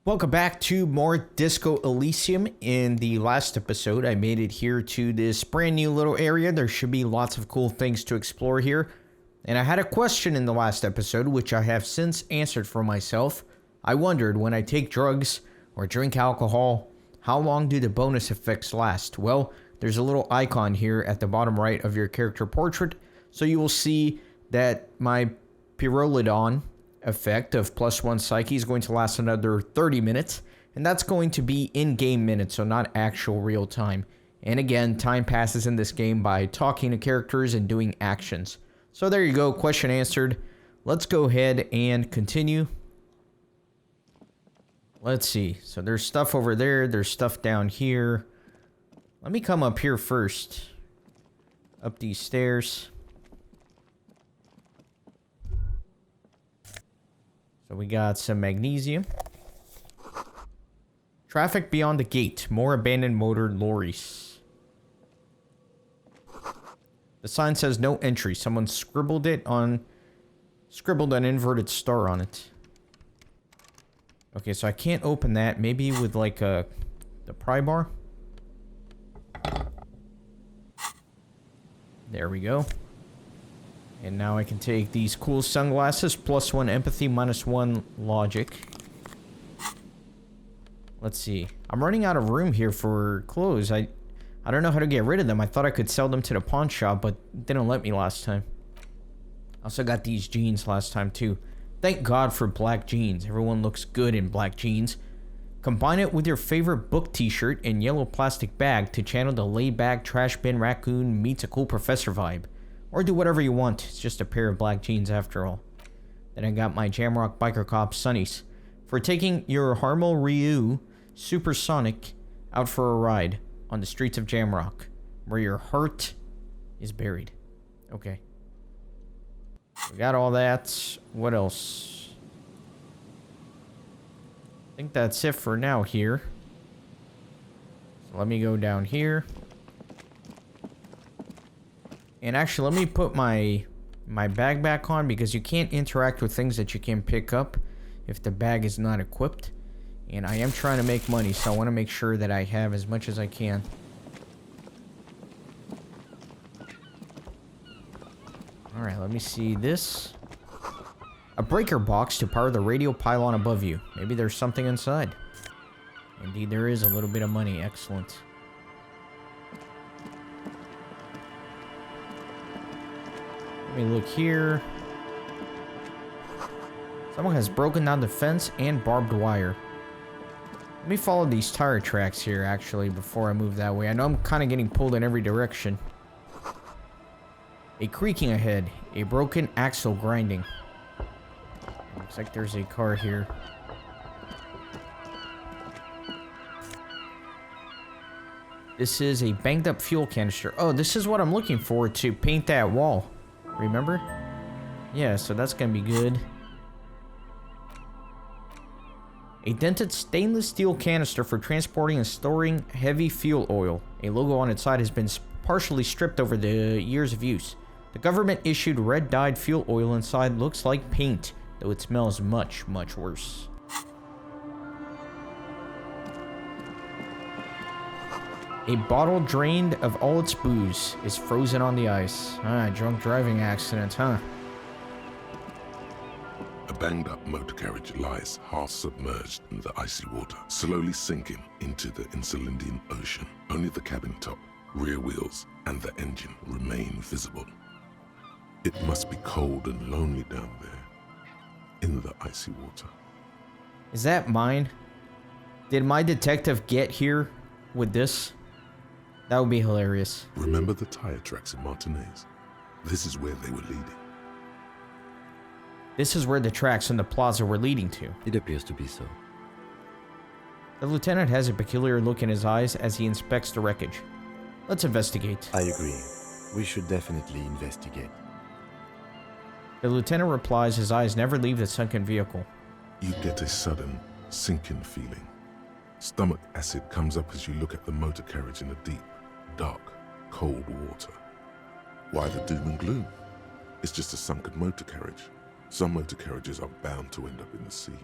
Welcome back to more Disco Elysium. In the last episode, I made it here to this brand new little area. There should be lots of cool things to explore here. And I had a question in the last episode, which I have since answered for myself. I wondered, when I take drugs or drink alcohol, how long do the bonus effects last? Well, there's a little icon here at the bottom right of your character portrait. So you will see that my Pyrrolidon effect of +1 psyche is going to last another 30 minutes, and that's going to be in-game minutes, so not actual real time. And again, time passes in this game by talking to characters and doing actions. So there you go, question answered. Let's go ahead and continue. Let's see, so there's stuff over there, there's stuff down here. Let me come up here first, up these stairs. So we got some magnesium. Traffic beyond the gate. More abandoned motor lorries. The sign says no entry. Someone scribbled an inverted star on it. Okay, so I can't open that. Maybe with like the pry bar. There we go. And now I can take these cool sunglasses, +1 empathy, -1 logic. Let's see. I'm running out of room here for clothes. I don't know how to get rid of them. I thought I could sell them to the pawn shop, but it didn't let me last time. Also got these jeans last time too. Thank God for black jeans. Everyone looks good in black jeans. Combine it with your favorite book t-shirt and yellow plastic bag to channel the laid-back trash bin raccoon meets a cool professor vibe. Or do whatever you want. It's just a pair of black jeans after all. Then I got my Jamrock Biker Cop Sunnies for taking your Harmo Ryu Supersonic out for a ride on the streets of Jamrock, where your heart is buried. Okay. We got all that. What else? I think that's it for now here. So let me go down here. And actually, let me put my bag back on, because you can't interact with things that you can pick up if the bag is not equipped. And I am trying to make money, so I want to make sure that I have as much as I can. Alright, let me see this. A breaker box to power the radio pylon above you. Maybe there's something inside. Indeed, there is a little bit of money. Excellent. Let me look here. Someone has broken down the fence and barbed wire. Let me follow these tire tracks here, actually, before I move that way. I know I'm kind of getting pulled in every direction. A creaking ahead. A broken axle grinding. Looks like there's a car here. This is a banged up fuel canister. Oh, this is what I'm looking for to paint that wall. Remember? Yeah, so that's gonna be good. A dented stainless steel canister for transporting and storing heavy fuel oil. A logo on its side has been partially stripped over the years of use. The government issued red dyed fuel oil inside. Looks like paint, though it smells much, much worse. A bottle drained of all its booze is frozen on the ice. Ah, drunk driving accident, huh? A banged-up motor carriage lies half submerged in the icy water, slowly sinking into the Insulindian Ocean. Only the cabin top, rear wheels, and the engine remain visible. It must be cold and lonely down there, in the icy water. Is that mine? Did my detective get here with this? That would be hilarious. Remember the tire tracks in Martinez? This is where they were leading. This is where the tracks in the plaza were leading to. It appears to be so. The lieutenant has a peculiar look in his eyes as he inspects the wreckage. Let's investigate. I agree. We should definitely investigate. The lieutenant replies, his eyes never leave the sunken vehicle. You get a sudden sinking feeling. Stomach acid comes up as you look at the motor carriage in the deep, dark, cold water. Why the doom and gloom? It's just a sunken motor carriage. Some motor carriages are bound to end up in the sea.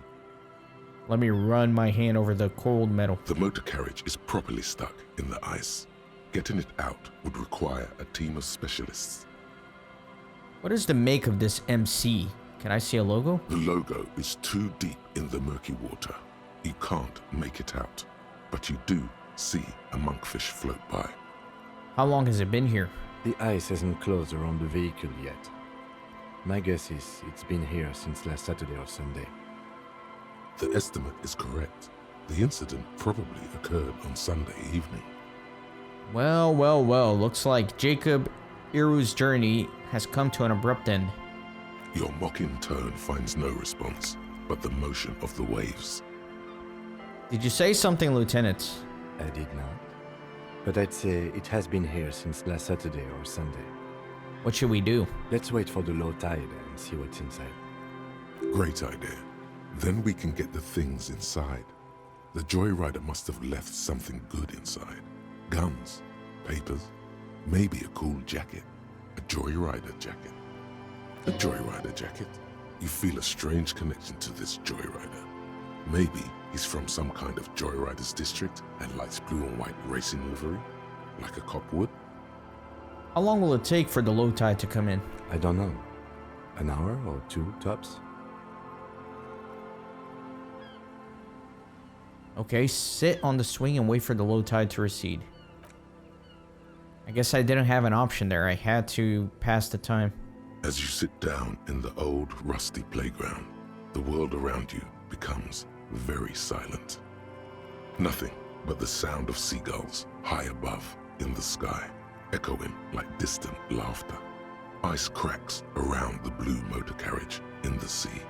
Let me run my hand over the cold metal. The motor carriage is properly stuck in the ice. Getting it out would require a team of specialists. What is the make of this MC? Can I see a logo? The logo is too deep in the murky water. You can't make it out, but you do see a monkfish float by. How long has it been here? The ice hasn't closed around the vehicle yet. My guess is it's been here since last Saturday or Sunday. The estimate is correct. The incident probably occurred on Sunday evening. Well, well, well. Looks like Jacob Iru's journey has come to an abrupt end. Your mocking tone finds no response, but the motion of the waves. Did you say something, Lieutenant? I did not. But I'd say it has been here since last Saturday or Sunday. What should we do? Let's wait for the low tide and see what's inside. Great idea. Then we can get the things inside. The joyrider must have left something good inside. Guns, papers, maybe a cool jacket. A joyrider jacket. A joyrider jacket? You feel a strange connection to this joyrider. Maybe he's from some kind of joyrider's district and likes blue and white racing livery, like a cop would. How long will it take for the low tide to come in? I don't know. An hour or two, tops? Okay, sit on the swing and wait for the low tide to recede. I guess I didn't have an option there. I had to pass the time. As you sit down in the old, rusty playground, the world around you becomes very silent. Nothing but the sound of seagulls high above in the sky, echoing like distant laughter. Ice cracks around the blue motor carriage in the sea.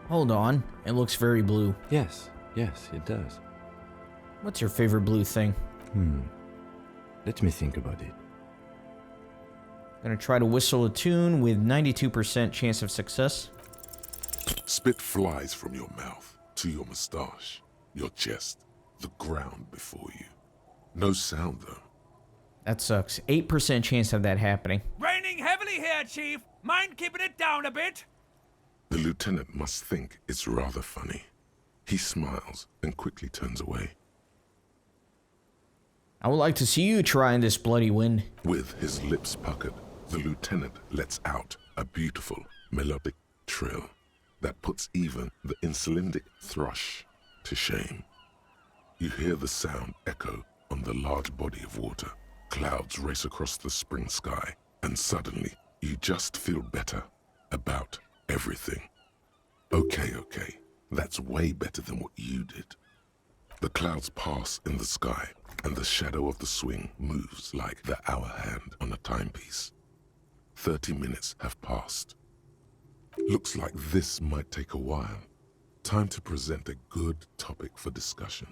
Hold on. It looks very blue. Yes, it does. What's your favorite blue thing? Let me think about it. Gonna try to whistle a tune with 92% chance of success. Spit flies from your mouth to your mustache, your chest, the ground before you. No sound though. That sucks. 8% chance of that happening. Raining heavily here, Chief. Mind keeping it down a bit? The lieutenant must think it's rather funny. He smiles and quickly turns away. I would like to see you try in this bloody wind. With his lips puckered, the lieutenant lets out a beautiful melodic trill that puts even the insulindic thrush to shame. You hear the sound echo on the large body of water. Clouds race across the spring sky, and suddenly you just feel better about everything. Okay, that's way better than what you did. The clouds pass in the sky, and the shadow of the swing moves like the hour hand on a timepiece. 30 minutes have passed. Looks like this might take a while. Time to present a good topic for discussion.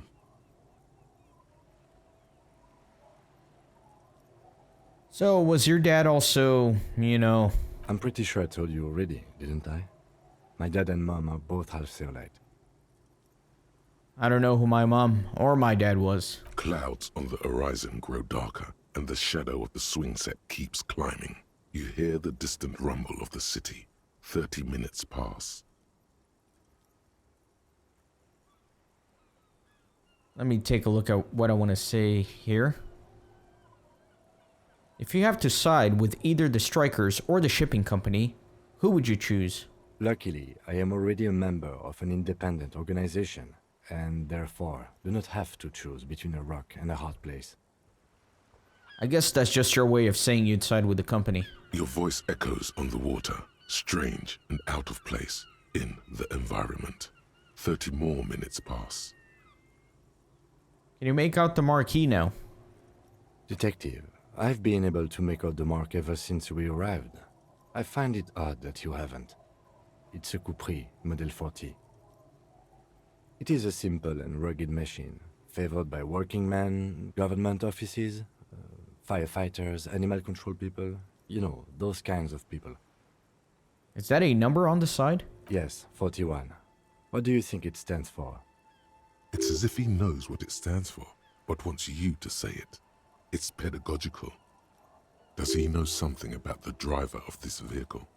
So, was your dad also, I'm pretty sure I told you already, didn't I? My dad and mom are both half Seolite. I don't know who my mom or my dad was. Clouds on the horizon grow darker, and the shadow of the swing set keeps climbing. You hear the distant rumble of the city. 30 minutes pass. Let me take a look at what I want to say here. If you have to side with either the strikers or the shipping company, who would you choose? Luckily, I am already a member of an independent organization, and therefore do not have to choose between a rock and a hard place. I guess that's just your way of saying you'd side with the company. Your voice echoes on the water, strange and out of place in the environment. 30 more minutes pass. Can you make out the marquee now? Detective, I've been able to make out the mark ever since we arrived. I find it odd that you haven't. It's a Coupris, Model 40. It is a simple and rugged machine, favored by working men, government offices, firefighters, animal control people, those kinds of people. Is that a number on the side? Yes, 41. What do you think it stands for? It's as if he knows what it stands for, but wants you to say it. It's pedagogical. Does he know something about the driver of this vehicle?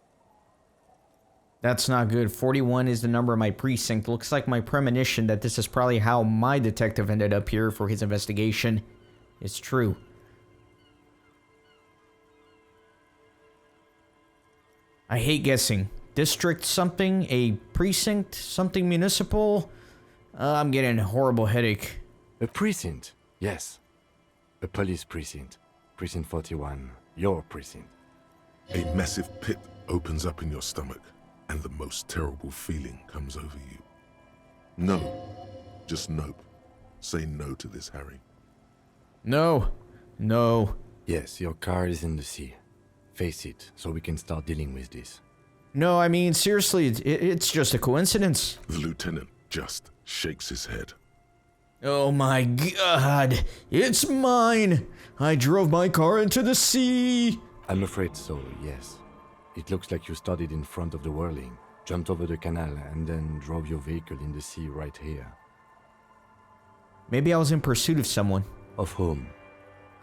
That's not good. 41 is the number of my precinct. Looks like my premonition that this is probably how my detective ended up here for his investigation is true. I hate guessing. District something, a precinct, something municipal. I'm getting a horrible headache. A precinct? Yes. A police precinct. Precinct 41. Your precinct. A massive pit opens up in your stomach, and the most terrible feeling comes over you. No. Just nope. Say no to this, Harry. No. No. Yes, your car is in the sea. Face it, so we can start dealing with this. No, I mean, seriously, it's just a coincidence. The lieutenant just shakes his head. Oh my god, it's mine! I drove my car into the sea! I'm afraid so, yes. It looks like you started in front of the whirling, jumped over the canal, and then drove your vehicle in the sea right here. Maybe I was in pursuit of someone. Of whom?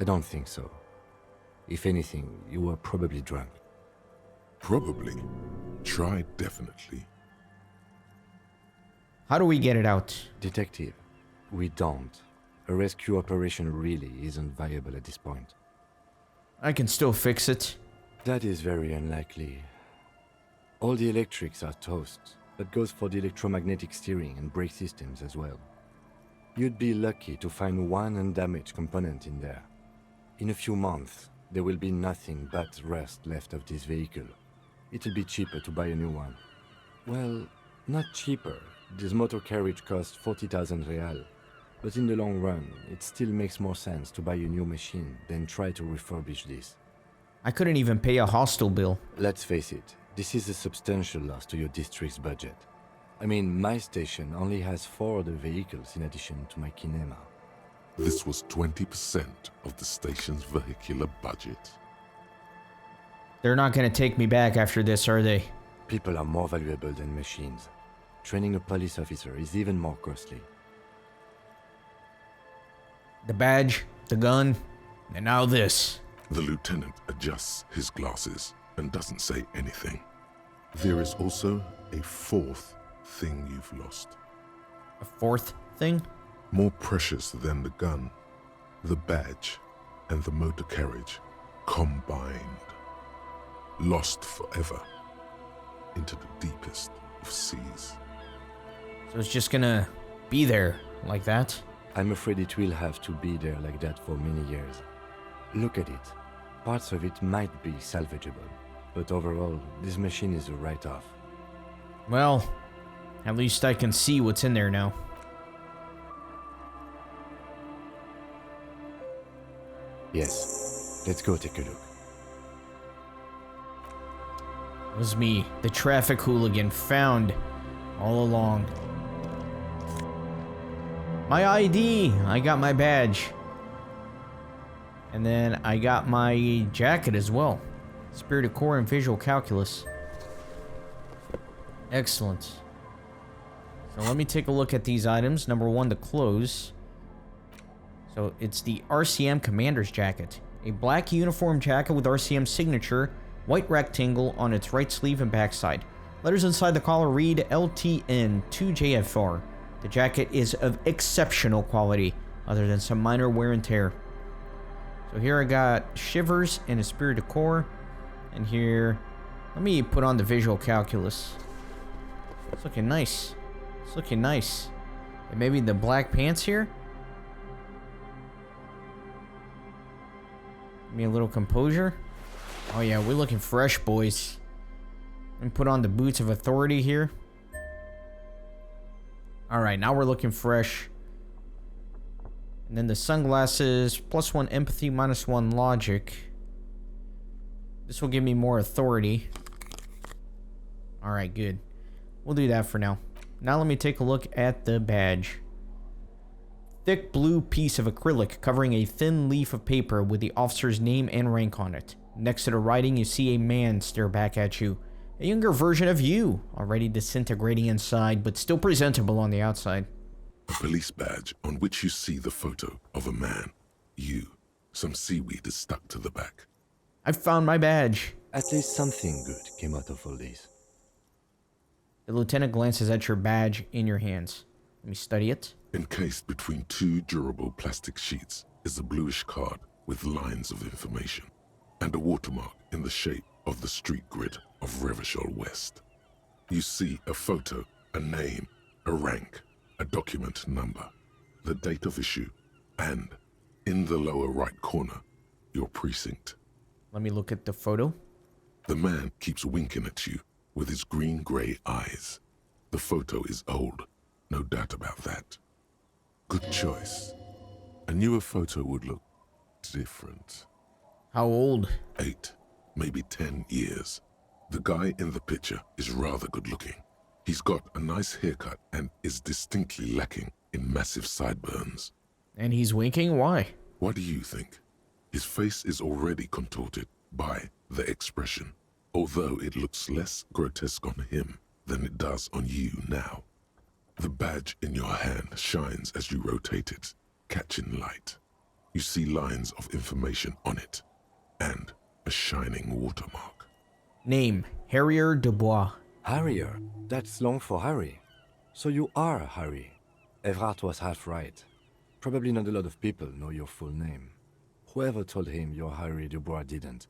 I don't think so. If anything, you were probably drunk. Probably. Try definitely. How do we get it out? Detective, we don't. A rescue operation really isn't viable at this point. I can still fix it. That is very unlikely. All the electrics are toast. That goes for the electromagnetic steering and brake systems as well. You'd be lucky to find one undamaged component in there. In a few months, there will be nothing but rust left of this vehicle. It'll be cheaper to buy a new one. Well, not cheaper. This motor carriage costs 40,000 real. But in the long run, it still makes more sense to buy a new machine than try to refurbish this. I couldn't even pay a hostel bill. Let's face it, this is a substantial loss to your district's budget. I mean, my station only has 4 other vehicles in addition to my kinema. This was 20% of the station's vehicular budget. They're not gonna take me back after this, are they? People are more valuable than machines. Training a police officer is even more costly. The badge, the gun, and now this. The lieutenant adjusts his glasses and doesn't say anything. There is also a fourth thing you've lost. A fourth thing? More precious than the gun, the badge, and the motor carriage combined. Lost forever into the deepest of seas. So it's just gonna be there like that? I'm afraid it will have to be there like that for many years. Look at it. Parts of it might be salvageable, but overall, this machine is a write-off. Well, at least I can see what's in there now. Yes, let's go take a look. It was me, the traffic hooligan, found all along. My ID! I got my badge. And then I got my jacket as well. Spirit of Core and Visual Calculus. Excellent. So let me take a look at these items. Number 1, the clothes. So it's the RCM Commander's Jacket. A black uniform jacket with RCM signature, white rectangle on its right sleeve and backside. Letters inside the collar read LTN 2JFR. The jacket is of exceptional quality, other than some minor wear and tear. So here I got shivers and a Spirit of Core. And here, let me put on the Visual Calculus. It's looking nice. It's looking nice. And maybe the black pants here? Give me a little composure. Oh yeah, we're looking fresh, boys. Let me put on the boots of authority here. Alright, now we're looking fresh. And then the sunglasses, +1 empathy, -1 logic. This will give me more authority. Alright, good. We'll do that for now. Now let me take a look at the badge. Thick blue piece of acrylic covering a thin leaf of paper with the officer's name and rank on it. Next to the writing, you see a man stare back at you. A younger version of you, already disintegrating inside, but still presentable on the outside. A police badge on which you see the photo of a man. You. Some seaweed is stuck to the back. I found my badge. At least something good came out of all this. The lieutenant glances at your badge in your hands. Let me study it. Encased between two durable plastic sheets is a bluish card with lines of information and a watermark in the shape of the street grid of Revachol West. You see a photo, a name, a rank, a document number, the date of issue, and, in the lower right corner, your precinct. Let me look at the photo. The man keeps winking at you with his green-gray eyes. The photo is old, no doubt about that. Good choice. A newer photo would look different. How old? 8, maybe 10 years. The guy in the picture is rather good looking. He's got a nice haircut and is distinctly lacking in massive sideburns. And he's winking? Why? What do you think? His face is already contorted by the expression, although it looks less grotesque on him than it does on you now. The badge in your hand shines as you rotate it, catching light. You see lines of information on it, and a shining watermark. Name, Harrier Bois. Harrier? That's long for Harry. So you are Harry. Evrard was half right. Probably not a lot of people know your full name. Whoever told him you're Harry Dubois didn't.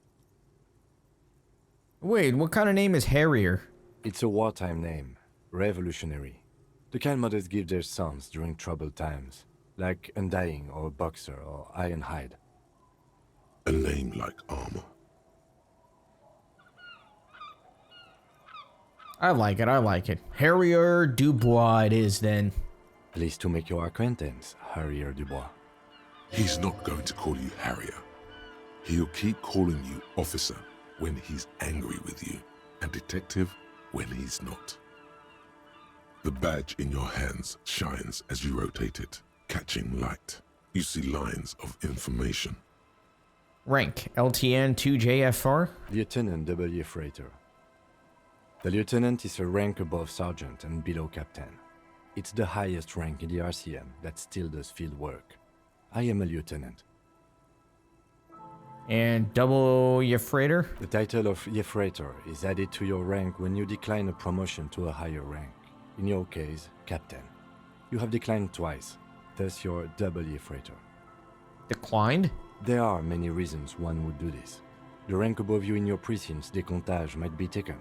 Wait, what kind of name is Harrier? It's a wartime name. Revolutionary. The kind mothers give their sons during troubled times. Like Undying or Boxer or Ironhide. A name like armor. I like it. Harrier Dubois it is then. Pleased to make your acquaintance, Harrier Dubois. He's not going to call you Harrier. He'll keep calling you officer when he's angry with you, and detective when he's not. The badge in your hands shines as you rotate it, catching light. You see lines of information. Rank, LTN 2JFR. Lieutenant W. Freighter. The lieutenant is a rank above sergeant and below captain. It's the highest rank in the RCM that still does field work. I am a lieutenant. And double Yefrater. The title of Yefrater is added to your rank when you decline a promotion to a higher rank. In your case, captain. You have declined twice, thus you're double Yefrater. Declined? There are many reasons one would do this. The rank above you in your precinct's decomptage might be taken,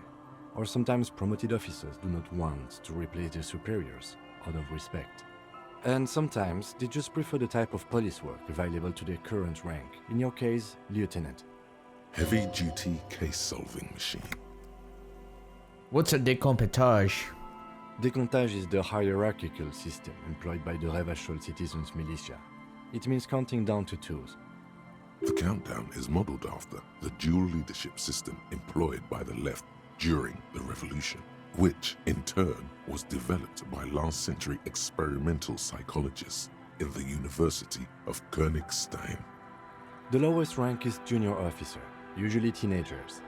or sometimes promoted officers do not want to replace their superiors out of respect. And sometimes they just prefer the type of police work available to their current rank, in your case, lieutenant. Heavy-duty case-solving machine. What's a decomptage? Decomptage is the hierarchical system employed by the Revachol citizens' militia. It means counting down to twos. The countdown is modeled after the dual leadership system employed by the left during the revolution, which in turn was developed by last century experimental psychologists in the University of Königstein. The lowest rank is junior officer, usually teenagers.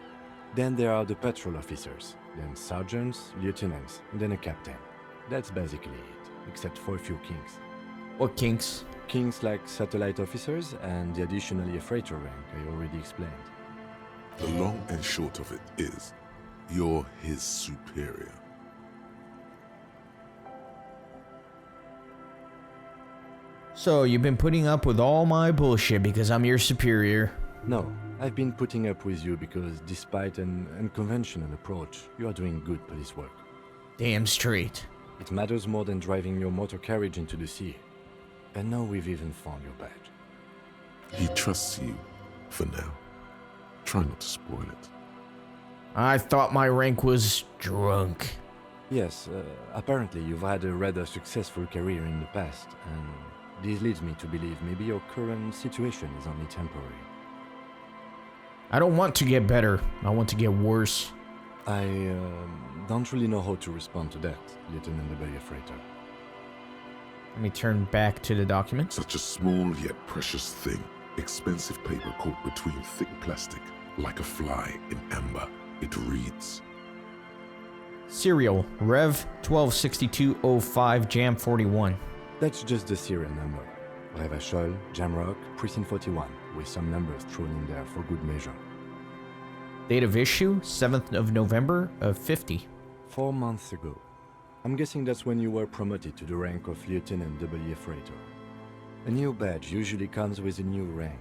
Then there are the patrol officers, then sergeants, lieutenants, and then a captain. That's basically it, except for a few kings. What kinks? Kings like satellite officers and the additionally freighter rank I already explained. The long and short of it is, you're his superior. So you've been putting up with all my bullshit because I'm your superior. No, I've been putting up with you because despite an unconventional approach, you are doing good police work. Damn straight. It matters more than driving your motor carriage into the sea. And now we've even found your badge. He trusts you, for now. Try not to spoil it. I thought my rank was drunk. Yes, apparently you've had a rather successful career in the past, and this leads me to believe maybe your current situation is only temporary. I don't want to get better. I want to get worse. I don't really know how to respond to that, Lieutenant W. Freighter. Let me turn back to the document. Such a small yet precious thing. Expensive paper caught between thick plastic, like a fly in amber. It reads, Serial, Rev 126205 Jam 41. That's just the serial number. Revachol, Jamrock, Precinct 41, with some numbers thrown in there for good measure. Date of issue, 7th of November of 50. 4 months ago. I'm guessing that's when you were promoted to the rank of Lieutenant W. Freighter. A new badge usually comes with a new rank.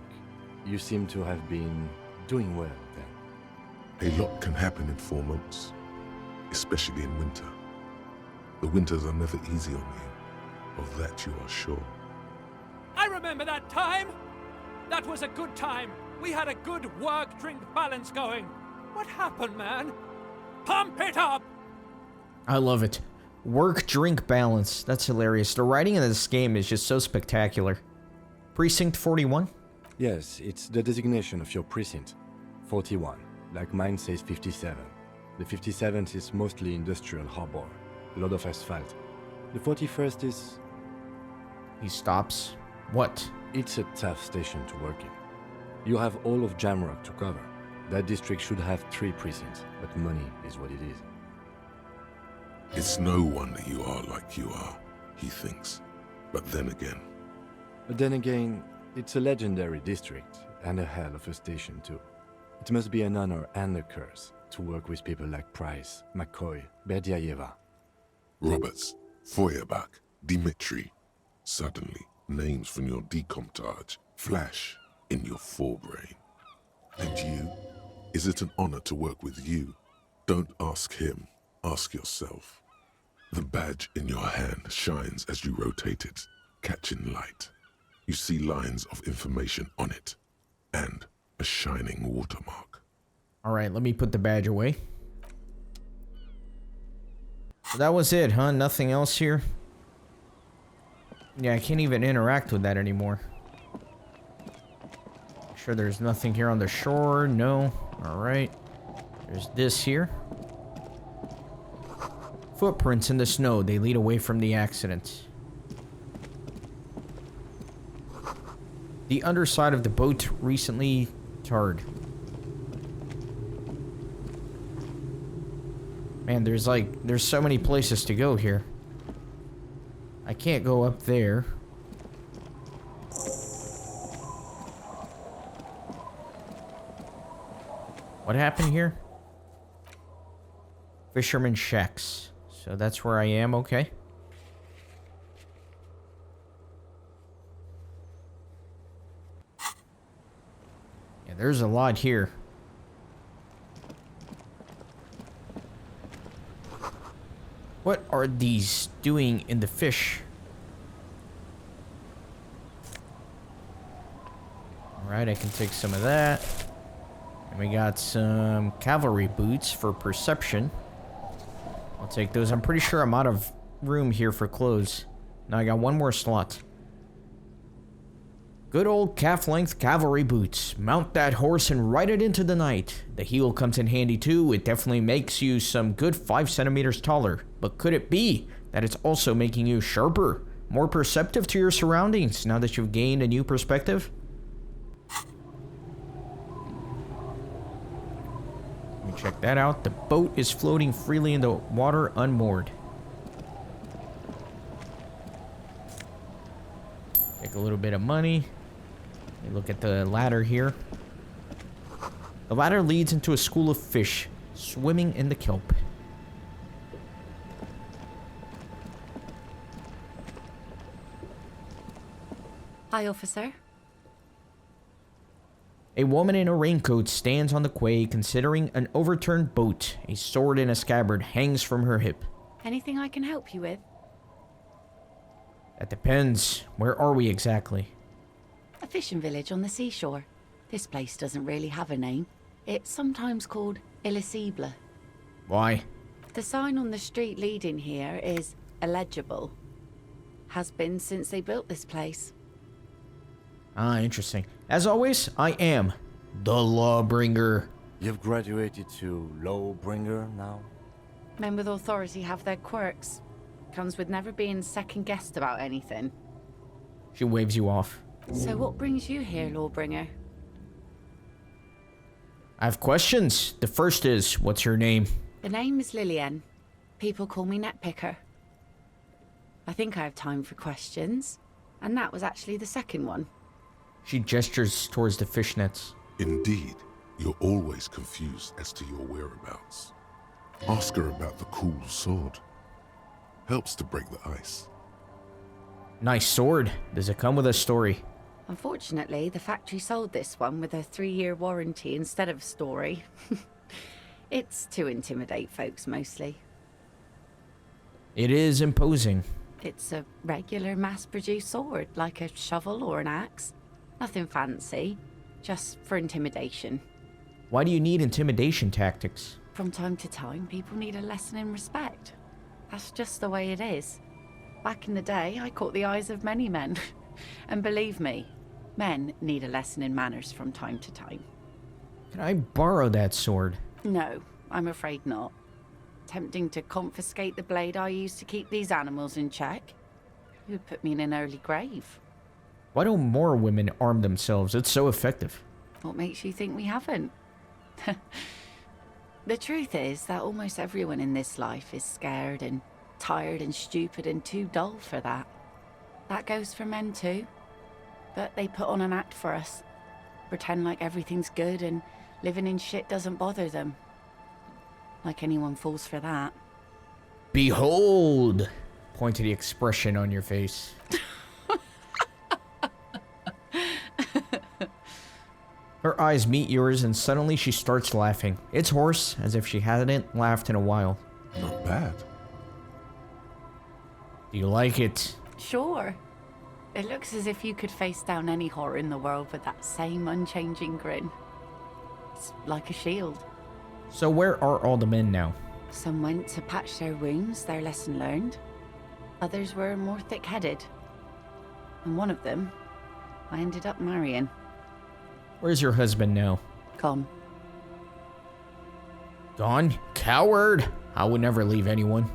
You seem to have been doing well then. A lot can happen in 4 months, especially in winter. The winters are never easy on you, of that you are sure. I remember that time! That was a good time. We had a good work-drink balance going. What happened, man? Pump it up! I love it. Work-drink balance. That's hilarious. The writing in this game is just so spectacular. Precinct 41? Yes, it's the designation of your precinct. 41, like mine says 57. The 57th is mostly industrial harbor, a lot of asphalt. The 41st is... He stops. What? It's a tough station to work in. You have all of Jamrock to cover. That district should have 3 precincts, but money is what it is. It's no wonder you are like you are, he thinks. But then again, it's a legendary district, and a hell of a station too. It must be an honor and a curse to work with people like Price, McCoy, Berdiayeva. Roberts, Feuerbach, Dimitri. Suddenly, names from your decomptage flash in your forebrain. And you? Is it an honor to work with you? Don't ask him, ask yourself. The badge in your hand shines as you rotate it, catching light. You see lines of information on it, and a shining watermark. Alright, let me put the badge away. So that was it, huh? Nothing else here? Yeah, I can't even interact with that anymore. Sure there's nothing here on the shore. No. Alright. There's this here. Footprints in the snow. They lead away from the accident. The underside of the boat recently tarred. Man, there's so many places to go here. I can't go up there. What happened here? Fisherman shacks. So that's where I am, okay. Yeah, there's a lot here. What are these doing in the fish? Alright, I can take some of that. And we got some cavalry boots for perception. I'll take those. I'm pretty sure I'm out of room here for clothes. Now I got one more slot. Good old calf-length cavalry boots. Mount that horse and ride it into the night. The heel comes in handy too. It definitely makes you some good 5 centimeters taller. But could it be that it's also making you sharper, more perceptive to your surroundings now that you've gained a new perspective? Let me check that out. The boat is floating freely in the water unmoored. Take a little bit of money. Let me look at the ladder here. The ladder leads into a school of fish swimming in the kelp. Hi, officer. A woman in a raincoat stands on the quay considering an overturned boat. A sword in a scabbard hangs from her hip. Anything I can help you with? That depends. Where are we exactly? A fishing village on the seashore. This place doesn't really have a name. It's sometimes called Elysium. Why? The sign on the street leading here is illegible. Has been since they built this place. Ah, interesting. As always, I am the Lawbringer. You've graduated to Lawbringer now? Men with authority have their quirks. Comes with never being second-guessed about anything. She waves you off. So what brings you here, Lawbringer? I have questions. The first is, what's your name? The name is Lillian. People call me Netpicker. I think I have time for questions. And that was actually the second one. She gestures towards the fishnets. Indeed, you're always confused as to your whereabouts. Ask her about the cool sword. Helps to break the ice. Nice sword. Does it come with a story? Unfortunately, the factory sold this one with a 3-year warranty instead of a story. It's to intimidate folks mostly. It is imposing. It's a regular mass-produced sword, like a shovel or an axe. Nothing fancy, just for intimidation. Why do you need intimidation tactics? From time to time, people need a lesson in respect. That's just the way it is. Back in the day, I caught the eyes of many men. And believe me, men need a lesson in manners from time to time. Can I borrow that sword? No, I'm afraid not. Tempting to confiscate the blade I used to keep these animals in check. It would put me in an early grave. Why don't more women arm themselves? It's so effective. What makes you think we haven't? The truth is that almost everyone in this life is scared and tired and stupid and too dull for that. That goes for men too. But they put on an act for us. Pretend like everything's good and living in shit doesn't bother them. Like anyone falls for that. Behold! Point to the expression on your face. Her eyes meet yours and suddenly she starts laughing. It's hoarse, as if she hadn't laughed in a while. Not bad. Do you like it? Sure. It looks as if you could face down any horror in the world with that same unchanging grin. It's like a shield. So where are all the men now? Some went to patch their wounds, their lesson learned. Others were more thick-headed. And one of them, I ended up marrying. Where's your husband now? Gone. Gone? Coward! I would never leave anyone.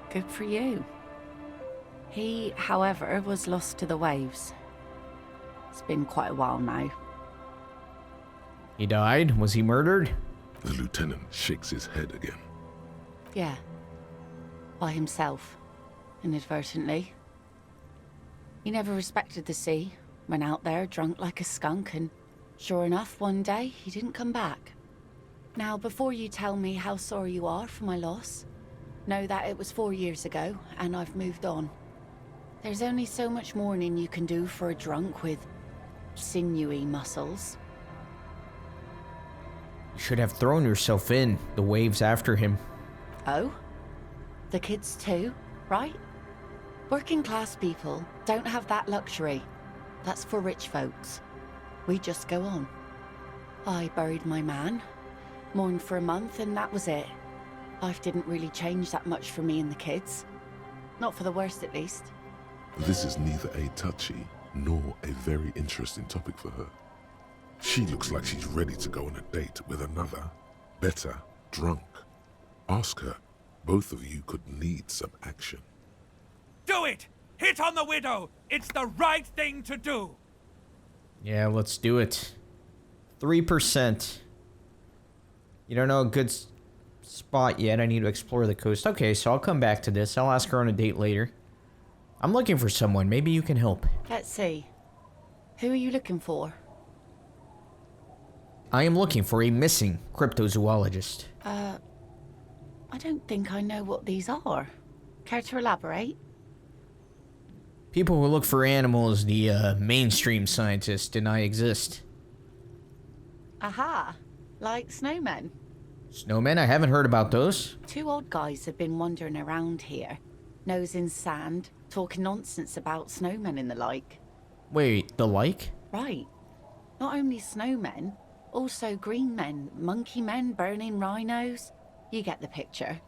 Good for you. He, however, was lost to the waves. It's been quite a while now. He died? Was he murdered? The lieutenant shakes his head again. Yeah. By himself. Inadvertently. He never respected the sea. Went out there drunk like a skunk and sure enough, one day he didn't come back. Now, before you tell me how sorry you are for my loss, know that it was 4 years ago and I've moved on. There's only so much mourning you can do for a drunk with sinewy muscles. You should have thrown yourself in the waves after him. Oh? The kids too, right? Working class people don't have that luxury. That's for rich folks. We just go on. I buried my man, mourned for a month, and that was it. Life didn't really change that much for me and the kids. Not for the worst, at least. This is neither a touchy nor a very interesting topic for her. She looks like she's ready to go on a date with another, better, drunk. Ask her. Both of you could need some action. Do it! Hit on the widow! It's the right thing to do! Yeah, let's do it. 3%. You don't know a good spot yet. I need to explore the coast. Okay, so I'll come back to this. I'll ask her on a date later. I'm looking for someone. Maybe you can help. Let's see. Who are you looking for? I am looking for a missing cryptozoologist. I don't think I know what these are. Care to elaborate? People who look for animals the mainstream scientists deny exist. Aha! Like snowmen. Snowmen? I haven't heard about those. 2 odd guys have been wandering around here. Nose in sand, talking nonsense about snowmen and the like. Wait, the like? Right. Not only snowmen, also green men, monkey men burning rhinos. You get the picture.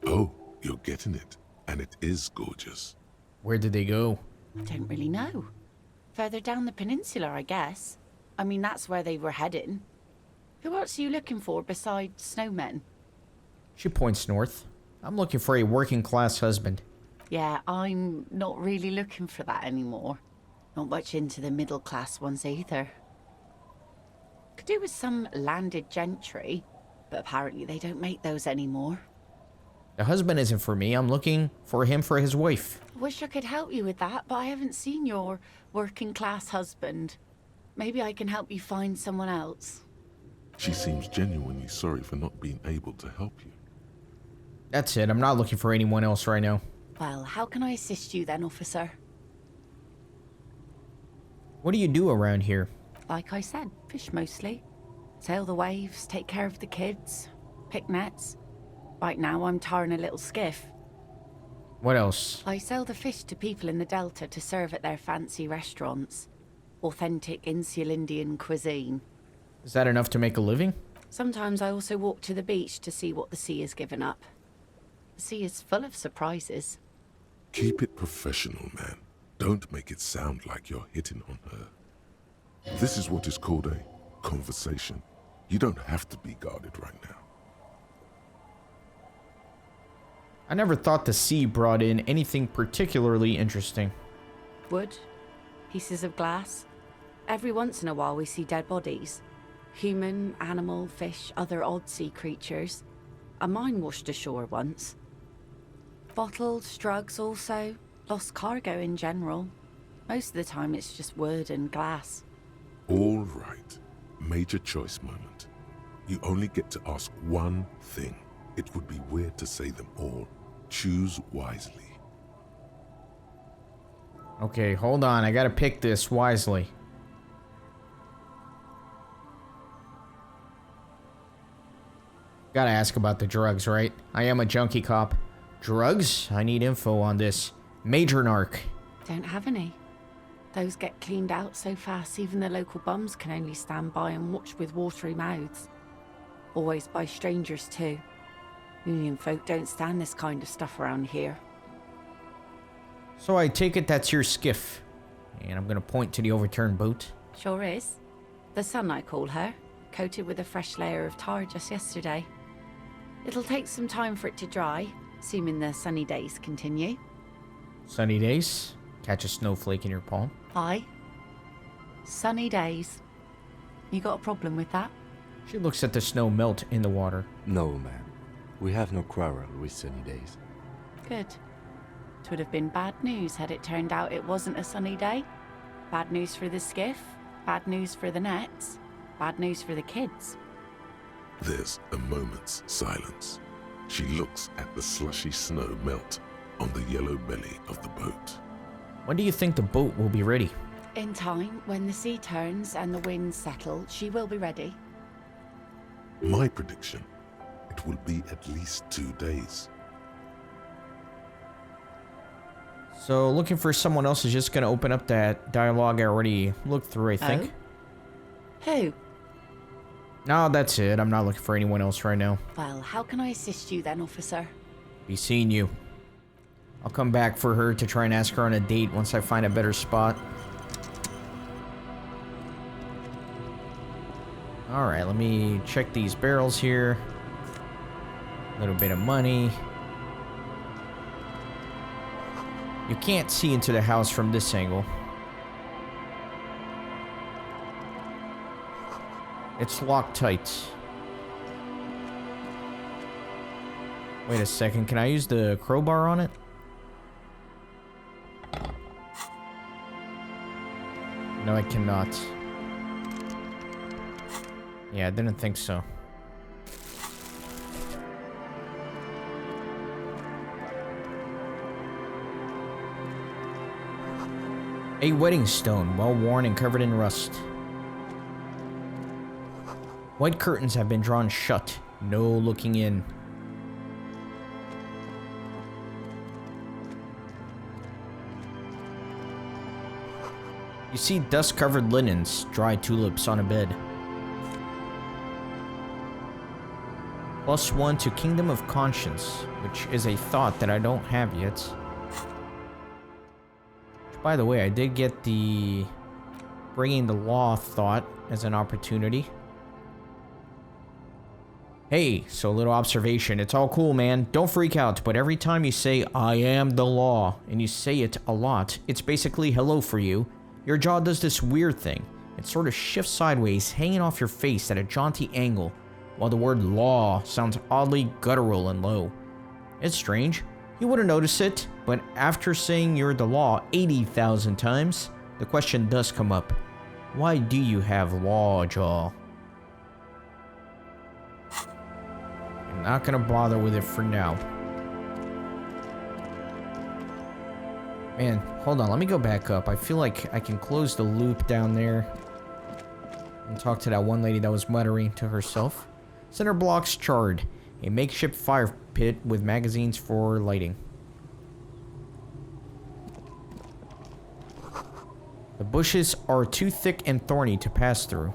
Oh, you're getting it. And it is gorgeous. Where did they go? I don't really know. Further down the peninsula, I guess. I mean, that's where they were heading. Who else are you looking for besides snowmen? She points north. I'm looking for a working class husband. Yeah, I'm not really looking for that anymore. Not much into the middle class ones either. Could do with some landed gentry, but apparently they don't make those anymore. The husband isn't for me. I'm looking for him for his wife. I wish I could help you with that, but I haven't seen your working class husband. Maybe I can help you find someone else. She seems genuinely sorry for not being able to help you. That's it. I'm not looking for anyone else right now. Well, how can I assist you then, officer? What do you do around here? Like I said, fish mostly. Sail the waves, take care of the kids, pick nets. Right now I'm tarring a little skiff. What else? I sell the fish to people in the Delta to serve at their fancy restaurants. Authentic Insulindian cuisine. Is that enough to make a living? Sometimes I also walk to the beach to see what the sea has given up. The sea is full of surprises. Keep it professional, man. Don't make it sound like you're hitting on her. This is what is called a conversation. You don't have to be guarded right now. I never thought the sea brought in anything particularly interesting. Wood, pieces of glass. Every once in a while we see dead bodies. Human, animal, fish, other odd sea creatures. A mine washed ashore once. Bottles, drugs also. Lost cargo in general. Most of the time it's just wood and glass. All right. Major choice moment. You only get to ask one thing. It would be weird to say them all. Choose wisely. Okay, hold on. I gotta pick this wisely. Gotta ask about the drugs, right? I am a junkie cop. Drugs? I need info on this. Major narc. Don't have any. Those get cleaned out so fast even the local bums can only stand by and watch with watery mouths. Always by strangers too. Union folk don't stand this kind of stuff around here. So I take it that's your skiff. And I'm gonna point to the overturned boat. Sure is. The Sun, I call her. Coated with a fresh layer of tar just yesterday. It'll take some time for it to dry, assuming the sunny days continue. Sunny days. Catch a snowflake in your palm. Aye. Sunny days. You got a problem with that? She looks at the snow melt in the water. No, man. We have no quarrel with sunny days. Good. It would have been bad news had it turned out it wasn't a sunny day. Bad news for the skiff, bad news for the nets, bad news for the kids. There's a moment's silence. She looks at the slushy snow melt on the yellow belly of the boat. When do you think the boat will be ready? In time, when the sea turns and the winds settle, she will be ready. My prediction, it will be at least 2 days. So looking for someone else is just gonna open up that dialogue I already looked through, I think. Oh? Who? No, that's it. I'm not looking for anyone else right now. Well, how can I assist you then, officer? Be seeing you. I'll come back for her to try and ask her on a date once I find a better spot. Alright, let me check these barrels here. A little bit of money. You can't see into the house from this angle. It's locked tight. Wait a second, can I use the crowbar on it? No, I cannot. Yeah, I didn't think so. A wedding stone, well worn and covered in rust. White curtains have been drawn shut. No looking in. You see dust-covered linens, dry tulips on a bed. +1 to Kingdom of Conscience, which is a thought that I don't have yet. By the way, I did get the bringing the law thought as an opportunity. Hey, so a little observation. It's all cool, man. Don't freak out, but every time you say, I am the law, and you say it a lot, it's basically hello for you. Your jaw does this weird thing. It sort of shifts sideways, hanging off your face at a jaunty angle, while the word law sounds oddly guttural and low. It's strange. You wouldn't notice it, but after saying you're the law 80,000 times, the question does come up. Why do you have law jaw? I'm not gonna bother with it for now. Man, hold on, let me go back up. I feel like I can close the loop down there and talk to that one lady that was muttering to herself. Center blocks charred. A makeshift fire pit with magazines for lighting. The bushes are too thick and thorny to pass through.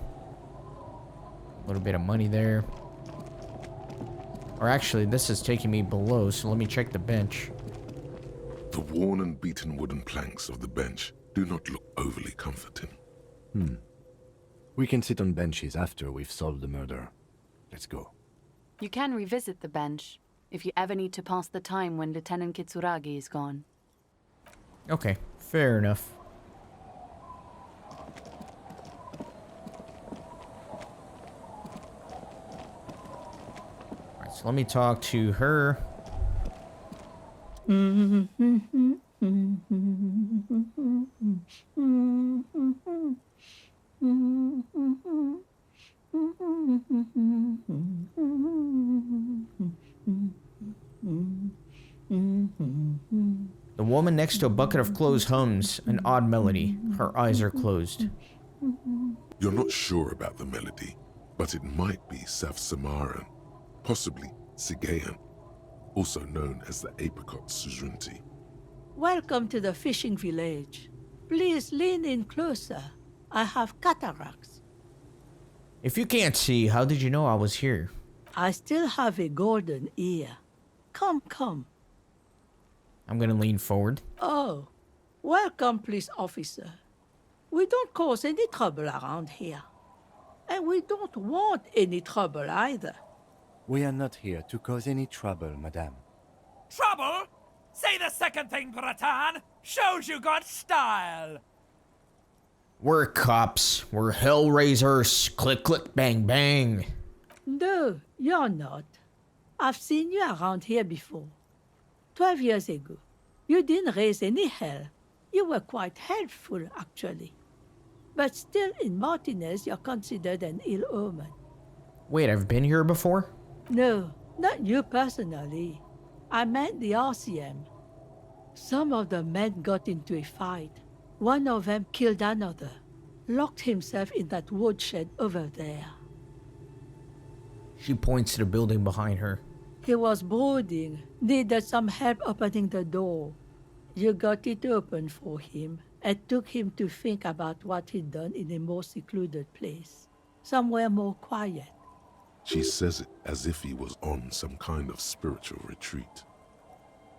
A little bit of money there. Or actually, this is taking me below, so let me check the bench. The worn and beaten wooden planks of the bench do not look overly comforting. We can sit on benches after we've solved the murder. Let's go. You can revisit the bench if you ever need to pass the time when Lieutenant Kitsuragi is gone. Okay, fair enough. Alright, so let me talk to her. The woman next to a bucket of clothes hums an odd melody. Her eyes are closed. You're not sure about the melody, but it might be South Samaran, possibly Sigayan, also known as the Apricot Suzerainty. Welcome to the fishing village. Please lean in closer. I have cataracts. If you can't see, how did you know I was here? I still have a golden ear. Come, come. I'm gonna lean forward. Oh, welcome, police officer. We don't cause any trouble around here. And we don't want any trouble either. We are not here to cause any trouble, madame. Trouble? Say the second thing, Bratan. Shows you got style. We're cops. We're hellraisers. Click, click, bang, bang. No, you're not. I've seen you around here before. 12 years ago. You didn't raise any hell. You were quite helpful, actually. But still, in Martinez, you're considered an ill omen. Wait, I've been here before? No, not you personally. I meant the RCM. Some of the men got into a fight. One of them killed another. Locked himself in that woodshed over there. She points to the building behind her. He was brooding, needed some help opening the door. You got it open for him and took him to think about what he'd done in a more secluded place. Somewhere more quiet. She says it as if he was on some kind of spiritual retreat.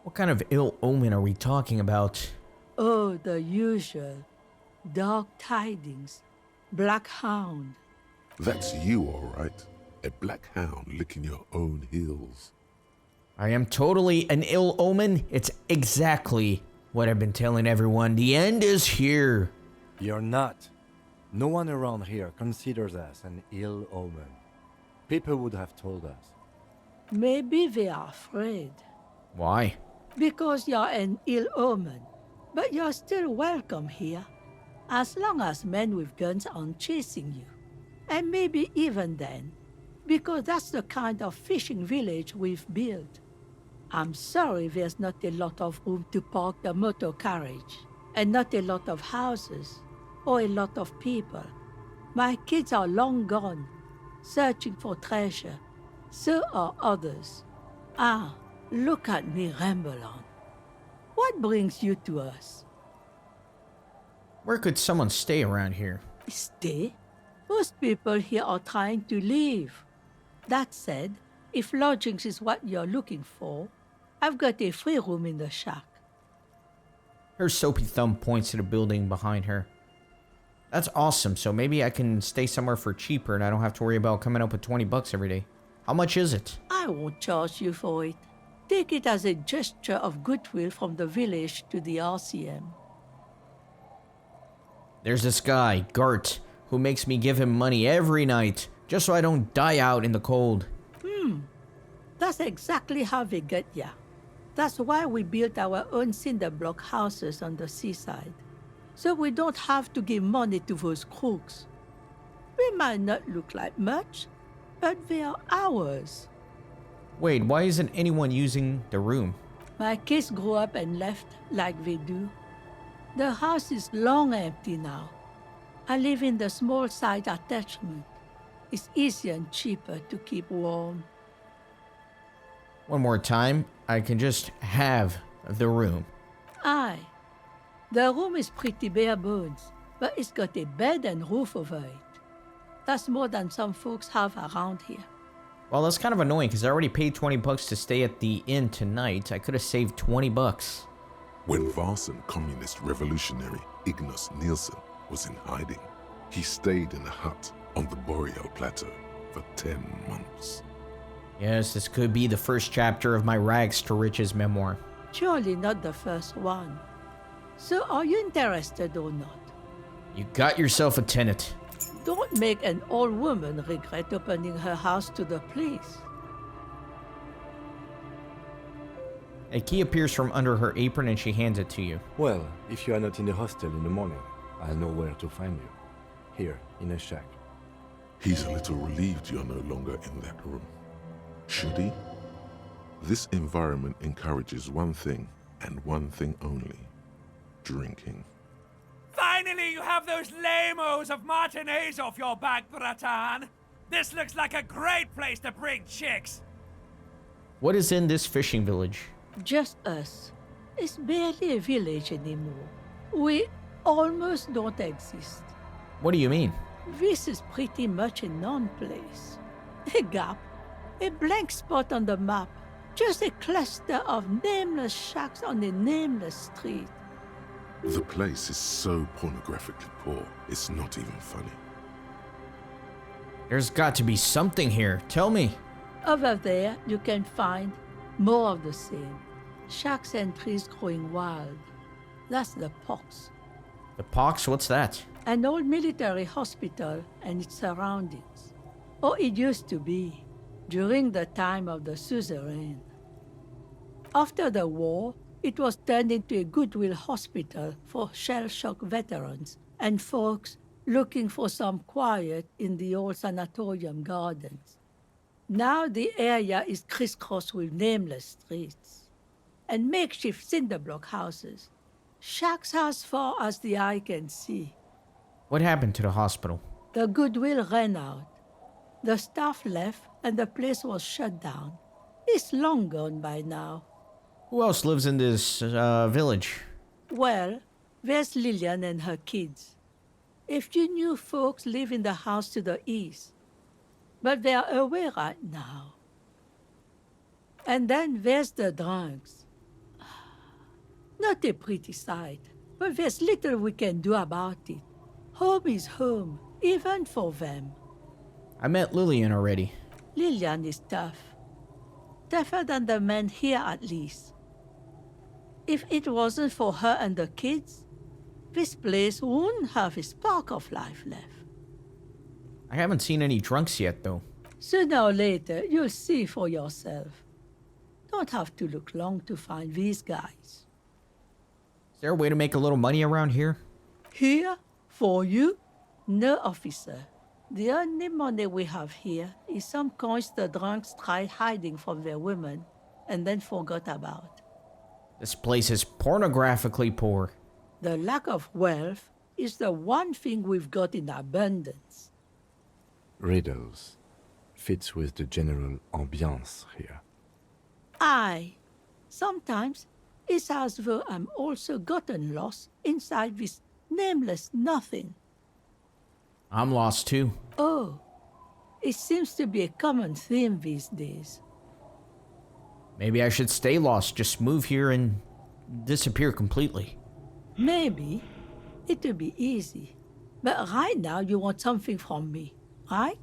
What kind of ill omen are we talking about? Oh, the usual. Dark tidings. Black hound. That's you, all right. A black hound licking your own heels. I am totally an ill omen. It's exactly what I've been telling everyone. The end is here. You're not. No one around here considers us an ill omen. People would have told us. Maybe they are afraid. Why? Because you're an ill omen. But you're still welcome here. As long as men with guns aren't chasing you. And maybe even then. Because that's the kind of fishing village we've built. I'm sorry there's not a lot of room to park the motor carriage. And not a lot of houses. Or a lot of people. My kids are long gone. Searching for treasure. So are others. Ah, look at me ramble on. What brings you to us? Where could someone stay around here? Stay? Most people here are trying to leave. That said, if lodgings is what you're looking for, I've got a free room in the shack. Her soapy thumb points to the building behind her. That's awesome, so maybe I can stay somewhere for cheaper and I don't have to worry about coming up with 20 bucks every day. How much is it? I won't charge you for it. Take it as a gesture of goodwill from the village to the RCM. There's this guy, Gart, who makes me give him money every night, just so I don't die out in the cold. That's exactly how they get ya. That's why we built our own cinder block houses on the seaside. So we don't have to give money to those crooks. We might not look like much, but they are ours. Wait, why isn't anyone using the room? My kids grew up and left like they do. The house is long empty now. I live in the small side attachment. It's easier and cheaper to keep warm. One more time, I can just have the room. Aye. The room is pretty bare bones, but it's got a bed and roof over it. That's more than some folks have around here. Well, that's kind of annoying because I already paid 20 bucks to stay at the inn tonight. I could have saved 20 bucks. When Varson communist revolutionary Ignace Nielsen was in hiding, he stayed in a hut on the Boreal Plateau for 10 months. Yes, this could be the first chapter of my rags to riches memoir. Surely not the first one. So are you interested or not? You got yourself a tenant. Don't make an old woman regret opening her house to the police. A key appears from under her apron and she hands it to you. Well, if you are not in the hostel in the morning, I'll know where to find you. Here, in a shack. He's a little relieved you're no longer in that room. Should he? This environment encourages one thing, and one thing only. Drinking. Finally, you have those lamos of matinees off your back, Bratan. This looks like a great place to bring chicks. What is in this fishing village? Just us. It's barely a village anymore. We almost don't exist. What do you mean? This is pretty much a non-place. A gap. A blank spot on the map. Just a cluster of nameless shacks on a nameless street. The place is so pornographically poor, it's not even funny. There's got to be something here. Tell me. Over there, you can find more of the same. Shacks and trees growing wild. That's the Pox. The Pox? What's that? An old military hospital and its surroundings. Or it used to be, during the time of the suzerain. After the war, it was turned into a goodwill hospital for shell-shock veterans and folks looking for some quiet in the old sanatorium gardens. Now the area is crisscrossed with nameless streets and makeshift cinderblock houses, shacks as far as the eye can see. What happened to the hospital? The goodwill ran out. The staff left and the place was shut down. It's long gone by now. Who else lives in this village? Well, there's Lillian and her kids. A few new folks live in the house to the east, but they are away right now. And then there's the drunks. Not a pretty sight, but there's little we can do about it. Home is home, even for them. I met Lillian already. Lillian is tough. Tougher than the men here, at least. If it wasn't for her and the kids, this place wouldn't have a spark of life left. I haven't seen any drunks yet, though. Sooner or later, you'll see for yourself. Don't have to look long to find these guys. Is there a way to make a little money around here? Here? For you? No, officer. The only money we have here is some coins the drunks tried hiding from their women and then forgot about. This place is pornographically poor. The lack of wealth is the one thing we've got in abundance. Riddles. Fits with the general ambiance here. Aye. Sometimes it's as though I'm also gotten lost inside this nameless nothing. I'm lost too. Oh, it seems to be a common theme these days. Maybe I should stay lost, just move here and disappear completely. Maybe. It'll be easy. But right now you want something from me, right?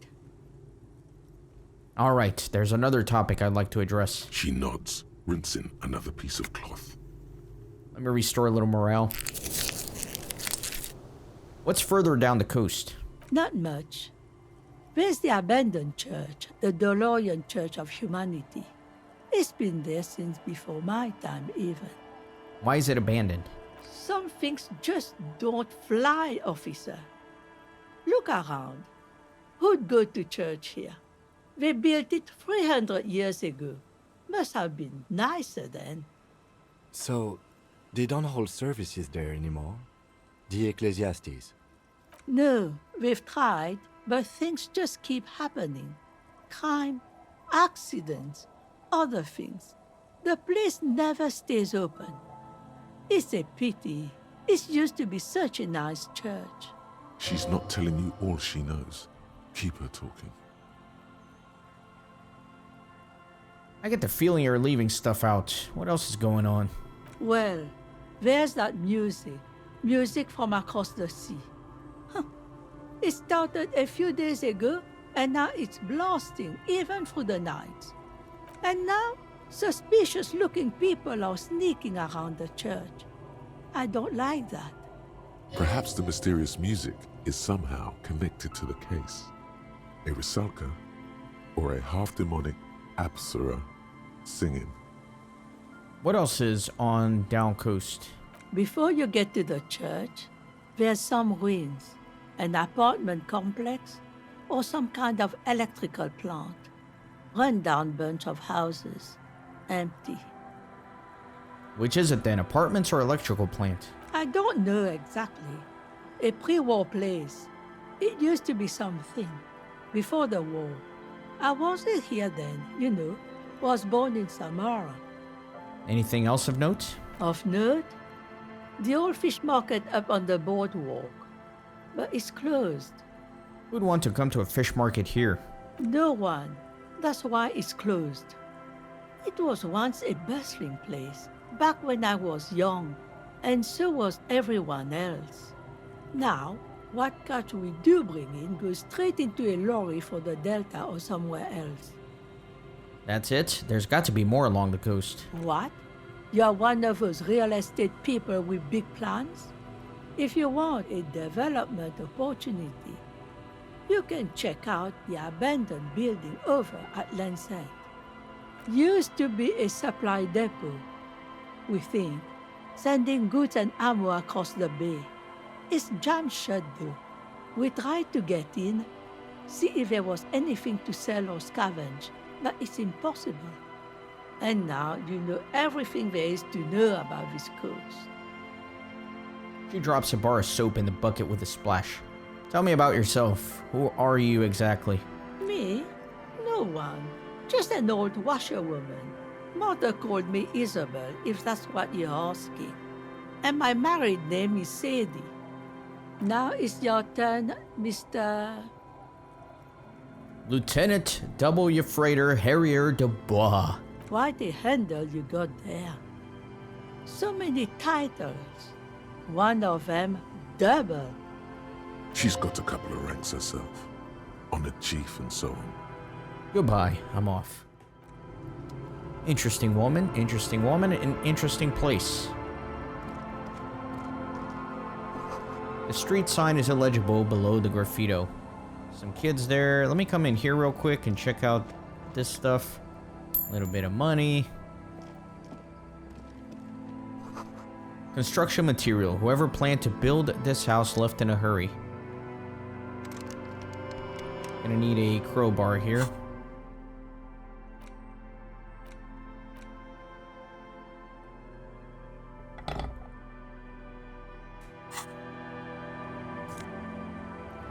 All right, there's another topic I'd like to address. She nods, rinsing another piece of cloth. Let me restore a little morale. What's further down the coast? Not much. There's the abandoned church, the DeLorean Church of Humanity. It's been there since before my time, even. Why is it abandoned? Some things just don't fly, officer. Look around. Who'd go to church here? They built it 300 years ago. Must have been nicer then. So, they don't hold services there anymore? The Ecclesiastes? No, we've tried, but things just keep happening. Crime, accidents, other things. The place never stays open. It's a pity. It used to be such a nice church. She's not telling you all she knows. Keep her talking. I get the feeling you're leaving stuff out. What else is going on? Well, there's that music. Music from across the sea. Huh. It started a few days ago, and now it's blasting even through the night. And now, suspicious-looking people are sneaking around the church. I don't like that. Perhaps the mysterious music is somehow connected to the case. A Rusalka or a half-demonic Apsara singing. What else is on Down Coast? Before you get to the church, there's some ruins, an apartment complex, or some kind of electrical plant. Run-down bunch of houses, empty. Which is it then, apartments or electrical plant? I don't know exactly. A pre-war place. It used to be something. Before the war. I wasn't here then, you know. Was born in Samara. Anything else of note? Of note? The old fish market up on the boardwalk. But it's closed. Who'd want to come to a fish market here? No one. That's why it's closed. It was once a bustling place, back when I was young, and so was everyone else. Now, what catch we do bring in goes straight into a lorry for the Delta or somewhere else. That's it? There's got to be more along the coast. What? You're one of those real estate people with big plans? If you want a development opportunity, you can check out the abandoned building over at Land's End. Used to be a supply depot, we think, sending goods and ammo across the bay. It's jammed shut though. We tried to get in, see if there was anything to sell or scavenge, but it's impossible. And now you know everything there is to know about this coast. She drops a bar of soap in the bucket with a splash. Tell me about yourself. Who are you exactly? Me? No one. Just an old washerwoman. Mother called me Isabel, if that's what you're asking. And my married name is Sadie. Now it's your turn, Mr. Lieutenant W. Freighter Harrier de Bois. Quite a handle you got there. So many titles. One of them double. She's got a couple of ranks herself. Honored chief and so on. Goodbye, I'm off. Interesting woman, an interesting place. The street sign is illegible below the graffito. Some kids there. Let me come in here real quick and check out this stuff. A little bit of money. Construction material. Whoever planned to build this house left in a hurry. Gonna need a crowbar here.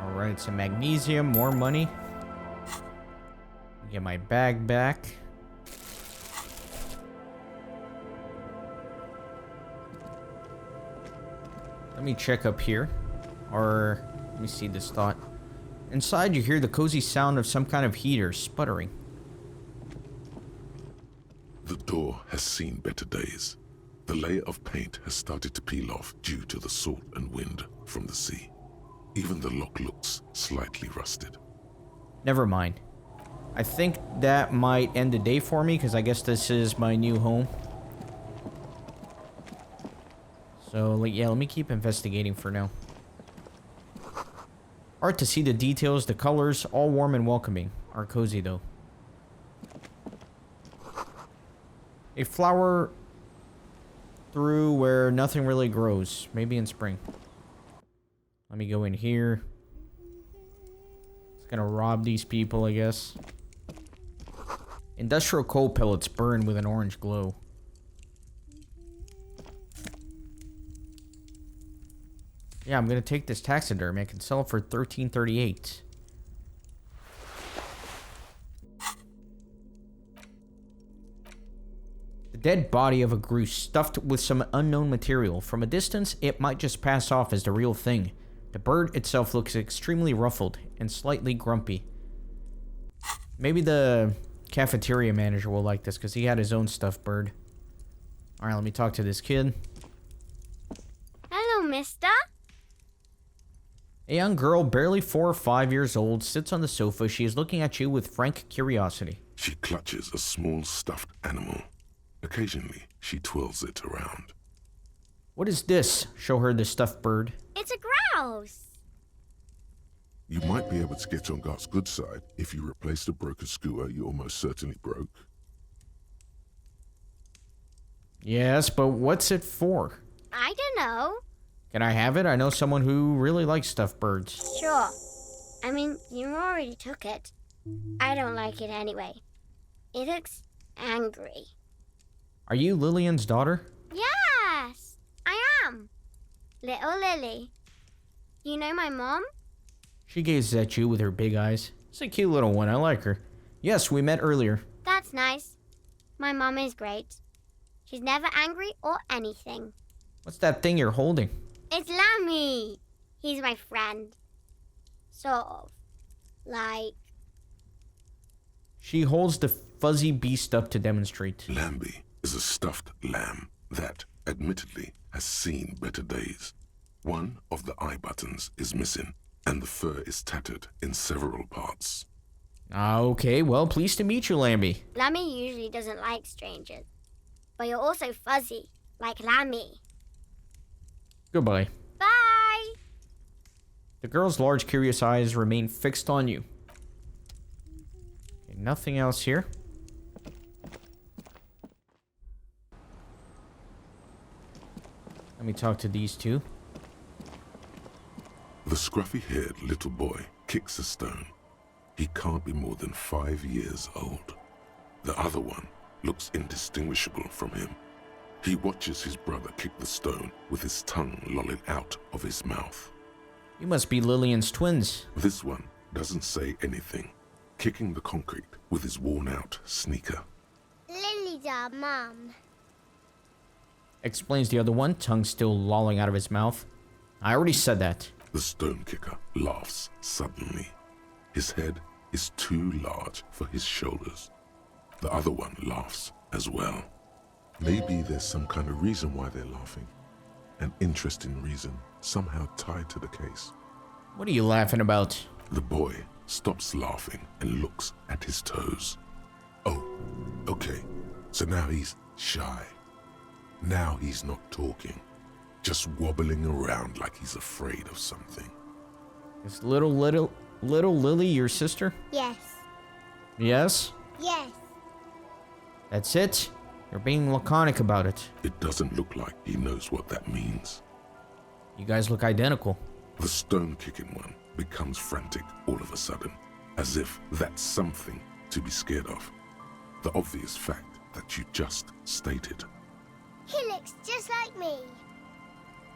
Alright, some magnesium, more money. Get my bag back. Let me check up here. Or, let me see this thought. Inside, you hear the cozy sound of some kind of heater sputtering. The door has seen better days. The layer of paint has started to peel off due to the salt and wind from the sea. Even the lock looks slightly rusted. Never mind. I think that might end the day for me, because I guess this is my new home. So, like, yeah, let me keep investigating for now. Hard to see the details, the colors, all warm and welcoming. Are cozy, though. A flower through where nothing really grows. Maybe in spring. Let me go in here. It's gonna rob these people, I guess. Industrial coal pellets burn with an orange glow. Yeah, I'm gonna take this taxidermy. I can sell it for $13.38. The dead body of a goose stuffed with some unknown material. From a distance, it might just pass off as the real thing. The bird itself looks extremely ruffled and slightly grumpy. Maybe the cafeteria manager will like this because he had his own stuffed bird. Alright, let me talk to this kid. Hello, mister. A young girl, barely 4 or 5 years old, sits on the sofa. She is looking at you with frank curiosity. She clutches a small stuffed animal. Occasionally, she twirls it around. What is this? Show her the stuffed bird. It's a grouse. You might be able to get on Gart's good side if you replace the broken scooter you almost certainly broke. Yes, but what's it for? I don't know. Can I have it? I know someone who really likes stuffed birds. Sure. I mean, you already took it. I don't like it anyway. It looks angry. Are you Lillian's daughter? Yes, I am. Little Lily. You know my mom? She gazes at you with her big eyes. It's a cute little one. I like her. Yes, we met earlier. That's nice. My mom is great. She's never angry or anything. What's that thing you're holding? It's Lammy. He's my friend. Sort of. Like... She holds the fuzzy beast up to demonstrate. Lambie is a stuffed lamb that, admittedly, has seen better days. One of the eye buttons is missing, and the fur is tattered in several parts. Okay, well, pleased to meet you, Lambie. Lammy usually doesn't like strangers. But you're also fuzzy, like Lammy. Goodbye. Bye! The girl's large, curious eyes remain fixed on you. Okay, nothing else here. Let me talk to these two. The scruffy-haired little boy kicks a stone. He can't be more than 5 years old. The other one looks indistinguishable from him. He watches his brother kick the stone with his tongue lolling out of his mouth. You must be Lillian's twins. This one doesn't say anything, kicking the concrete with his worn-out sneaker. Lily's our mum. Explains the other one, tongue still lolling out of his mouth. I already said that. The stone kicker laughs suddenly. His head is too large for his shoulders. The other one laughs as well. Maybe there's some kind of reason why they're laughing. An interesting reason, somehow tied to the case. What are you laughing about? The boy stops laughing and looks at his toes. Oh, okay. So now he's shy. Now he's not talking. Just wobbling around like he's afraid of something. Is little Lily your sister? Yes. Yes? Yes. That's it? You're being laconic about it. It doesn't look like he knows what that means. You guys look identical. The stone-kicking one becomes frantic all of a sudden, as if that's something to be scared of. The obvious fact that you just stated. He looks just like me.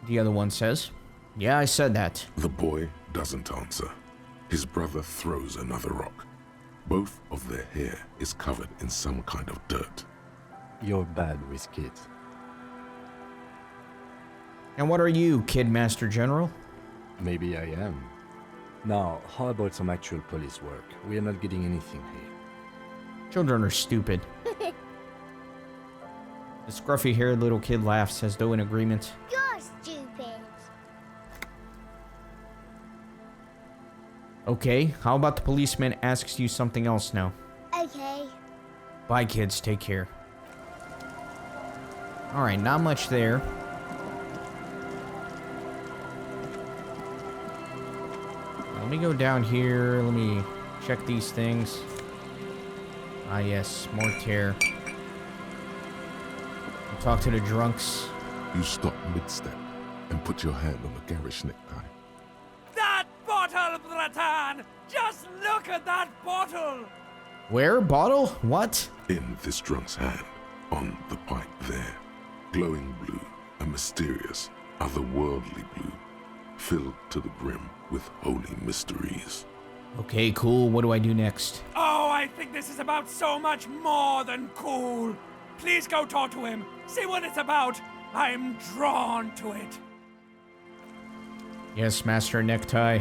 The other one says, yeah, I said that. The boy doesn't answer. His brother throws another rock. Both of their hair is covered in some kind of dirt. You're bad with kids. And what are you, Kid Master General? Maybe I am. Now, how about some actual police work? We are not getting anything here. Children are stupid. The scruffy-haired little kid laughs as though in agreement. You're stupid. Okay, how about the policeman asks you something else now? Okay. Bye, kids. Take care. Alright, not much there. Let me go down here. Let me check these things. Ah, yes. More tear. Talk to the drunks. You stop mid-step and put your hand on the garish necktie. That bottle, Bratan! Just look at that bottle! Where? Bottle? What? In this drunk's hand, on the pipe there, glowing blue, a mysterious, otherworldly blue, filled to the brim with holy mysteries. Okay, cool. What do I do next? Oh, I think this is about so much more than cool. Please go talk to him. See what it's about. I'm drawn to it. Yes, Master Necktie.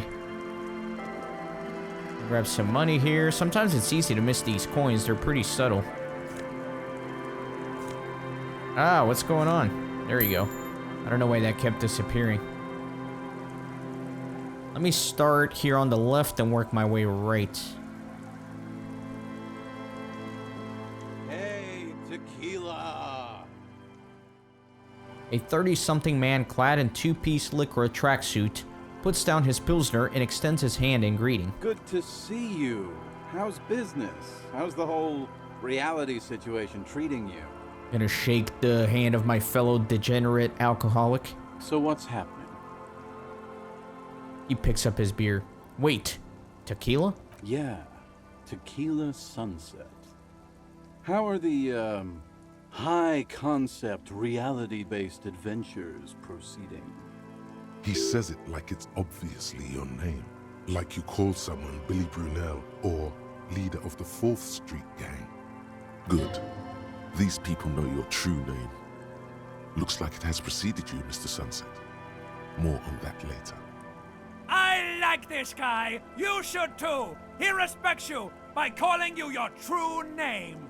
Grab some money here. Sometimes it's easy to miss these coins. They're pretty subtle. Ah, what's going on? There you go. I don't know why that kept disappearing. Let me start here on the left and work my way right. Hey, tequila! A 30-something man clad in two-piece lycra tracksuit puts down his pilsner and extends his hand in greeting. Good to see you. How's business? How's the whole reality situation treating you? Gonna shake the hand of my fellow degenerate alcoholic. So what's happening? He picks up his beer. Wait, tequila? Yeah, Tequila Sunset. How are the, high-concept, reality-based adventures proceeding? He says it like it's obviously your name. Like you call someone Billy Brunel or leader of the 4th Street Gang. Good. These people know your true name. Looks like it has preceded you, Mr. Sunset. More on that later. I like this guy. You should too. He respects you by calling you your true name.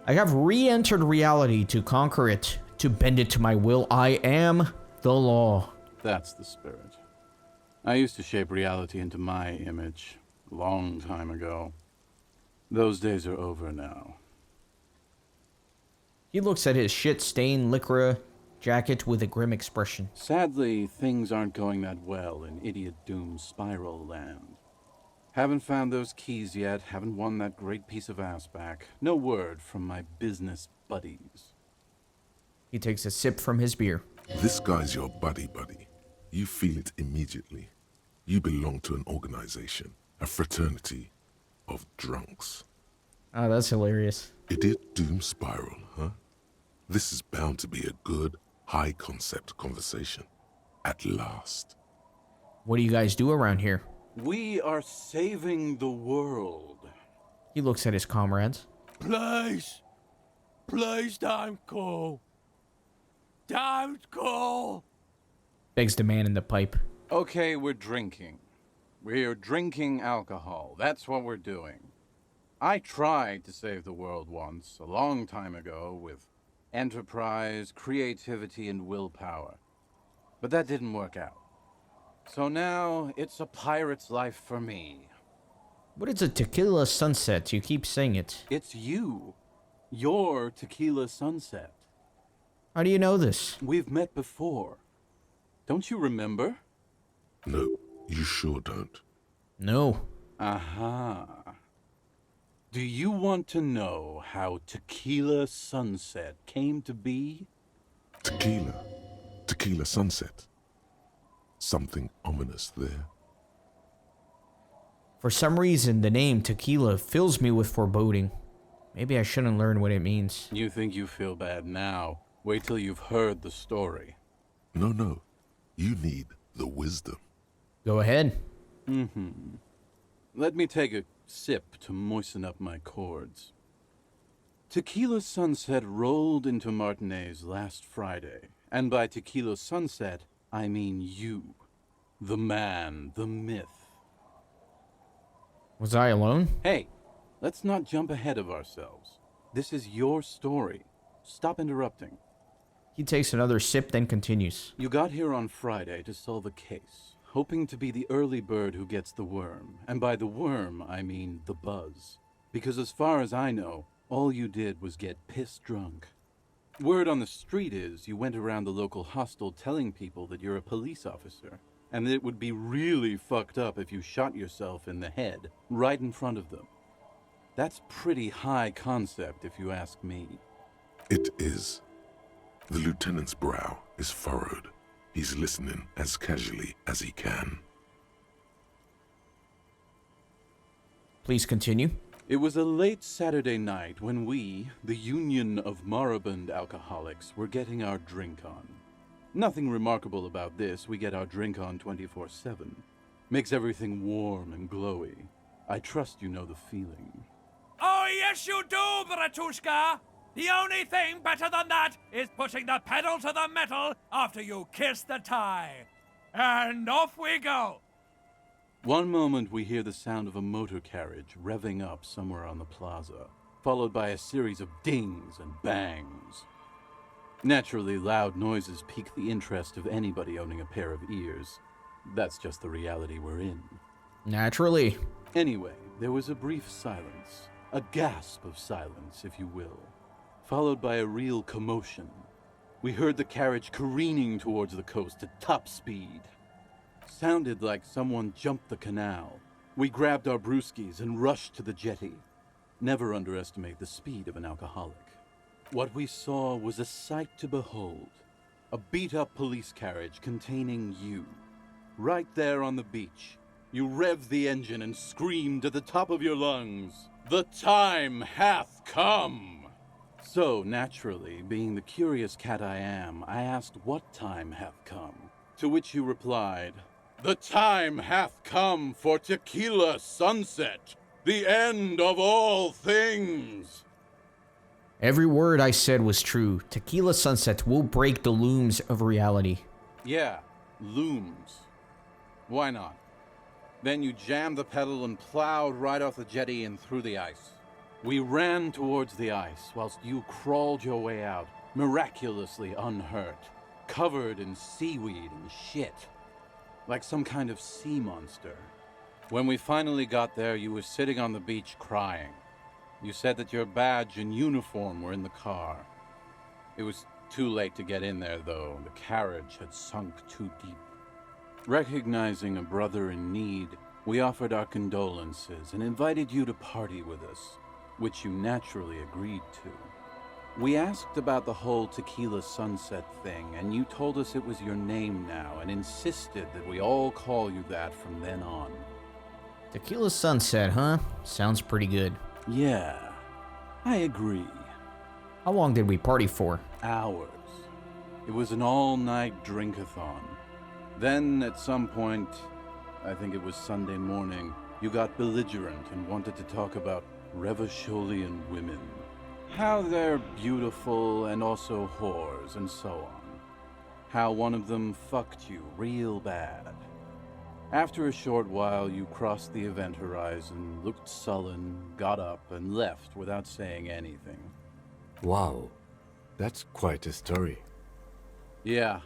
I have re-entered reality to conquer it, to bend it to my will. I am the law. That's the spirit. I used to shape reality into my image a long time ago. Those days are over now. He looks at his shit-stained lycra jacket with a grim expression. Sadly, things aren't going that well in Idiot Doom's Spiral Land. Haven't found those keys yet, haven't won that great piece of ass back. No word from my business buddies. He takes a sip from his beer. This guy's your buddy. You feel it immediately. You belong to an organization, a fraternity of drunks. Ah, that's hilarious. Idiot Doom Spiral, huh? This is bound to be a good, high-concept conversation. At last. What do you guys do around here? We are saving the world. He looks at his comrades. Please don't go. Don't go. Begs the man in the pipe. Okay, we're drinking. We're drinking alcohol. That's what we're doing. I tried to save the world once, a long time ago, with enterprise, creativity, and willpower. But that didn't work out. So now, it's a pirate's life for me. What is a tequila sunset? You keep saying it. It's you. Your Tequila Sunset. How do you know this? We've met before. Don't you remember? No, you sure don't. No. Aha. Do you want to know how Tequila Sunset came to be? Tequila Sunset. Something ominous there. For some reason, the name tequila fills me with foreboding. Maybe I shouldn't learn what it means. You think you feel bad now. Wait till you've heard the story. No. You need the wisdom. Go ahead. Let me take a sip to moisten up my chords. Tequila Sunset rolled into Martinez last Friday. And by Tequila Sunset, I mean you. The man, the myth. Was I alone? Hey, let's not jump ahead of ourselves. This is your story. Stop interrupting. He takes another sip, then continues. You got here on Friday to solve a case, hoping to be the early bird who gets the worm. And by the worm, I mean the buzz. Because as far as I know, all you did was get piss drunk. Word on the street is you went around the local hostel telling people that you're a police officer, and that it would be really fucked up if you shot yourself in the head right in front of them. That's pretty high concept, if you ask me. It is. The lieutenant's brow is furrowed. He's listening as casually as he can. Please continue. It was a late Saturday night when we, the Union of Moribund Alcoholics, were getting our drink on. Nothing remarkable about this, we get our drink on 24/7. Makes everything warm and glowy. I trust you know the feeling. Oh, yes you do, Bratushka! The only thing better than that is putting the pedal to the metal after you kiss the tie. And off we go! One moment we hear the sound of a motor carriage revving up somewhere on the plaza, followed by a series of dings and bangs. Naturally, loud noises pique the interest of anybody owning a pair of ears. That's just the reality we're in. Naturally. Anyway, there was a brief silence, a gasp of silence, if you will, followed by a real commotion. We heard the carriage careening towards the coast at top speed. Sounded like someone jumped the canal. We grabbed our brewskis and rushed to the jetty. Never underestimate the speed of an alcoholic. What we saw was a sight to behold. A beat-up police carriage containing you. Right there on the beach. You revved the engine and screamed at the top of your lungs, "The time hath come!" So, naturally, being the curious cat I am, I asked what time hath come. To which you replied, "The time hath come for tequila sunset, the end of all things." Every word I said was true. Tequila Sunset will break the looms of reality. Yeah, looms. Why not? Then you jammed the pedal and plowed right off the jetty and through the ice. We ran towards the ice whilst you crawled your way out, miraculously unhurt, covered in seaweed and shit, like some kind of sea monster. When we finally got there, you were sitting on the beach crying. You said that your badge and uniform were in the car. It was too late to get in there, though. The carriage had sunk too deep. Recognizing a brother in need, we offered our condolences and invited you to party with us, which you naturally agreed to. We asked about the whole Tequila Sunset thing, and you told us it was your name now and insisted that we all call you that from then on. Tequila Sunset, huh? Sounds pretty good. Yeah, I agree. How long did we party for? Hours. It was an all-night drink-a-thon. Then, at some point, I think it was Sunday morning, you got belligerent and wanted to talk about Revacholian women. How they're beautiful and also whores and so on. How one of them fucked you real bad. After a short while, you crossed the event horizon, looked sullen, got up, and left without saying anything. Wow, that's quite a story. Yeah,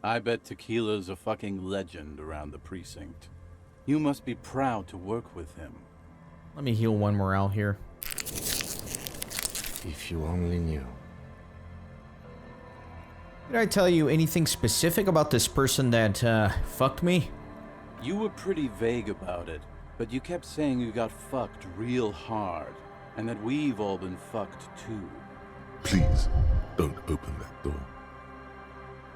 I bet Tequila's a fucking legend around the precinct. You must be proud to work with him. Let me heal one morale here. If you only knew. Did I tell you anything specific about this person that, fucked me? You were pretty vague about it, but you kept saying you got fucked real hard, and that we've all been fucked too. Please, don't open that door.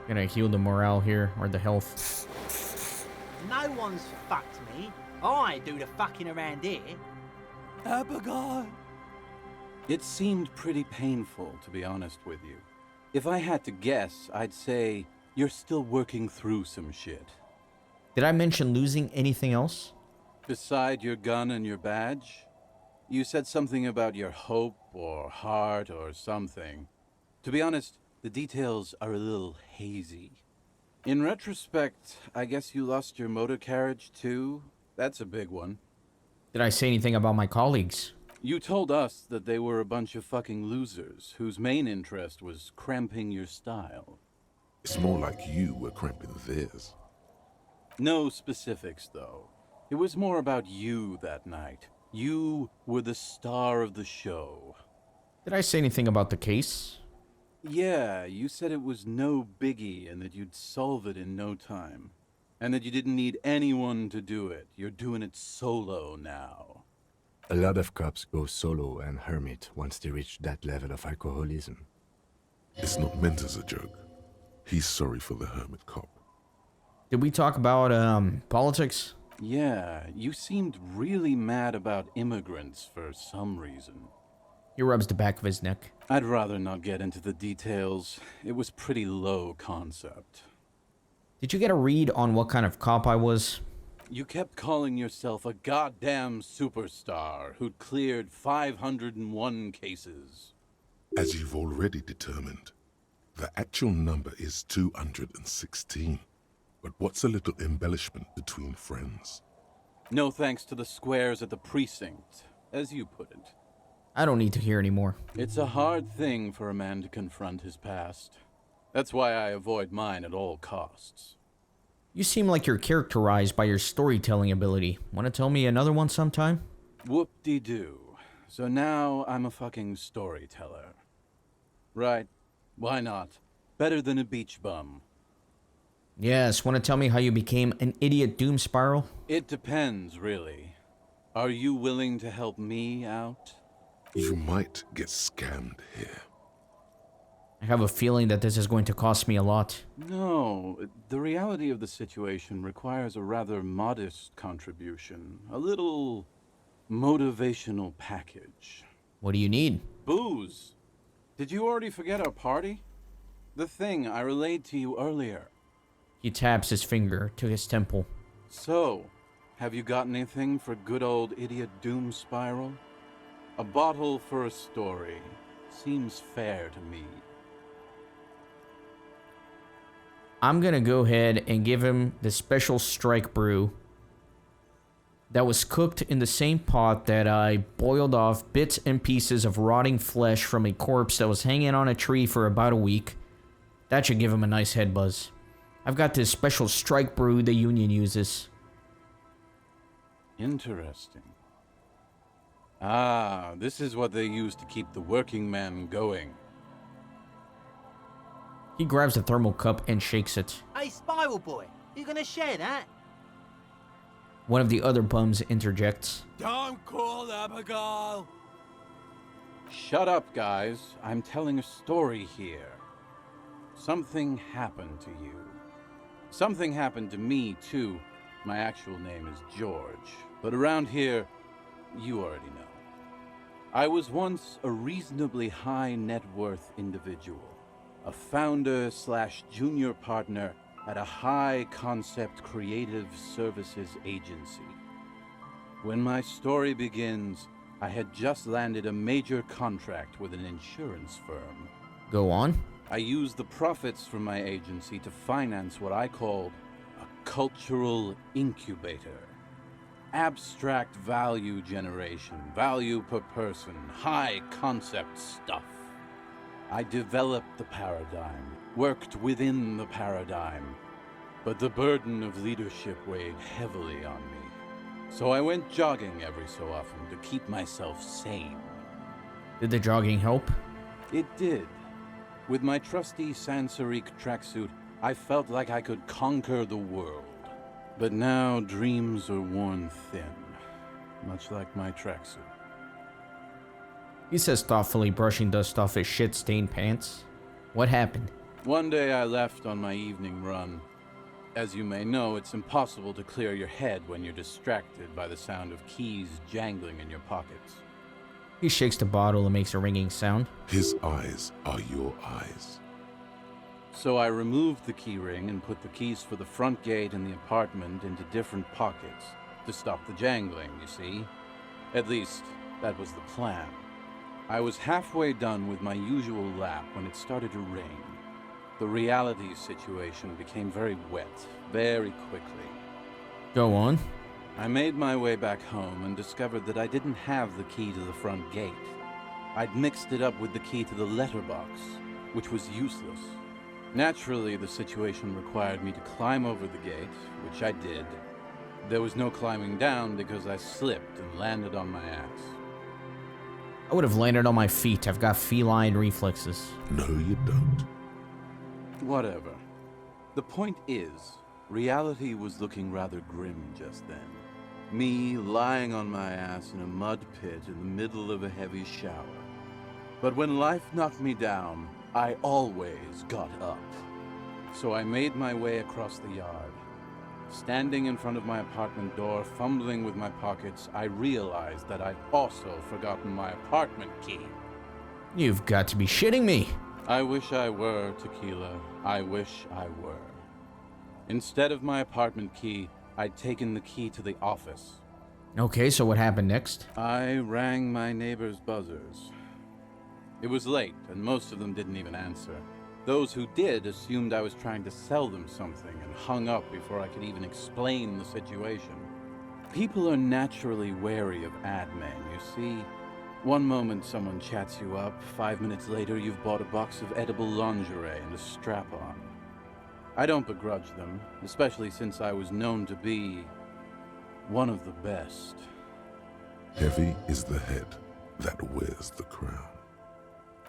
Gonna heal the morale here, or the health. No one's fucked me. I do the fucking around here. Abigail! It seemed pretty painful, to be honest with you. If I had to guess, I'd say you're still working through some shit. Did I mention losing anything else? Beside your gun and your badge? You said something about your hope or heart or something. To be honest, the details are a little hazy. In retrospect, I guess you lost your motor carriage too? That's a big one. Did I say anything about my colleagues? You told us that they were a bunch of fucking losers whose main interest was cramping your style. It's more like you were cramping theirs. No specifics, though. It was more about you that night. You were the star of the show. Did I say anything about the case? Yeah, you said it was no biggie and that you'd solve it in no time. And that you didn't need anyone to do it. You're doing it solo now. A lot of cops go solo and hermit once they reach that level of alcoholism. It's not meant as a joke. He's sorry for the hermit cop. Did we talk about, politics? Yeah, you seemed really mad about immigrants for some reason. He rubs the back of his neck. I'd rather not get into the details. It was pretty low concept. Did you get a read on what kind of cop I was? You kept calling yourself a goddamn superstar who'd cleared 501 cases. As you've already determined, the actual number is 216. But what's a little embellishment between friends? No thanks to the squares at the precinct, as you put it. I don't need to hear anymore. It's a hard thing for a man to confront his past. That's why I avoid mine at all costs. You seem like you're characterized by your storytelling ability. Want to tell me another one sometime? Whoop-de-doo. So now I'm a fucking storyteller. Right. Why not? Better than a beach bum. Yes, want to tell me how you became an idiot doom spiral? It depends, really. Are you willing to help me out? You might get scammed here. I have a feeling that this is going to cost me a lot. No, the reality of the situation requires a rather modest contribution. A little motivational package. What do you need? Booze. Did you already forget our party? The thing I relayed to you earlier. He taps his finger to his temple. So, have you got anything for good old idiot doom spiral? A bottle for a story. Seems fair to me. I'm gonna go ahead and give him the special strike brew that was cooked in the same pot that I boiled off bits and pieces of rotting flesh from a corpse that was hanging on a tree for about a week. That should give him a nice head buzz. I've got this special strike brew the Union uses. Interesting. Ah, this is what they use to keep the working man going. He grabs the thermal cup and shakes it. Hey, Spiral Boy, you gonna share that? One of the other bums interjects. Don't call Abigail! Shut up, guys. I'm telling a story here. Something happened to you. Something happened to me, too. My actual name is George. But around here, you already know. I was once a reasonably high net worth individual. A founder/junior partner at a high concept creative services agency. When my story begins, I had just landed a major contract with an insurance firm. Go on. I used the profits from my agency to finance what I called a cultural incubator. Abstract value generation, value per person, high concept stuff. I developed the paradigm, worked within the paradigm, but the burden of leadership weighed heavily on me. So I went jogging every so often to keep myself sane. Did the jogging help? It did. With my trusty Sansaric tracksuit, I felt like I could conquer the world. But now dreams are worn thin, much like my tracksuit. He says thoughtfully, brushing dust off his shit-stained pants. What happened? One day I left on my evening run. As you may know, it's impossible to clear your head when you're distracted by the sound of keys jangling in your pockets. He shakes the bottle and makes a ringing sound. His eyes are your eyes. So I removed the key ring and put the keys for the front gate and the apartment into different pockets to stop the jangling, you see? At least, that was the plan. I was halfway done with my usual lap when it started to rain. The reality situation became very wet, very quickly. Go on. I made my way back home and discovered that I didn't have the key to the front gate. I'd mixed it up with the key to the letterbox, which was useless. Naturally, the situation required me to climb over the gate, which I did. There was no climbing down because I slipped and landed on my ass. I would have landed on my feet. I've got feline reflexes. No, you don't. Whatever. The point is, reality was looking rather grim just then. Me lying on my ass in a mud pit in the middle of a heavy shower. But when life knocked me down, I always got up. So I made my way across the yard. Standing in front of my apartment door, fumbling with my pockets, I realized that I'd also forgotten my apartment key. You've got to be shitting me. I wish I were, Tequila. I wish I were. Instead of my apartment key, I'd taken the key to the office. Okay, so what happened next? I rang my neighbor's buzzers. It was late, and most of them didn't even answer. Those who did assumed I was trying to sell them something and hung up before I could even explain the situation. People are naturally wary of ad men, you see. One moment someone chats you up, 5 minutes later you've bought a box of edible lingerie and a strap-on. I don't begrudge them, especially since I was known to be one of the best. Heavy is the head that wears the crown.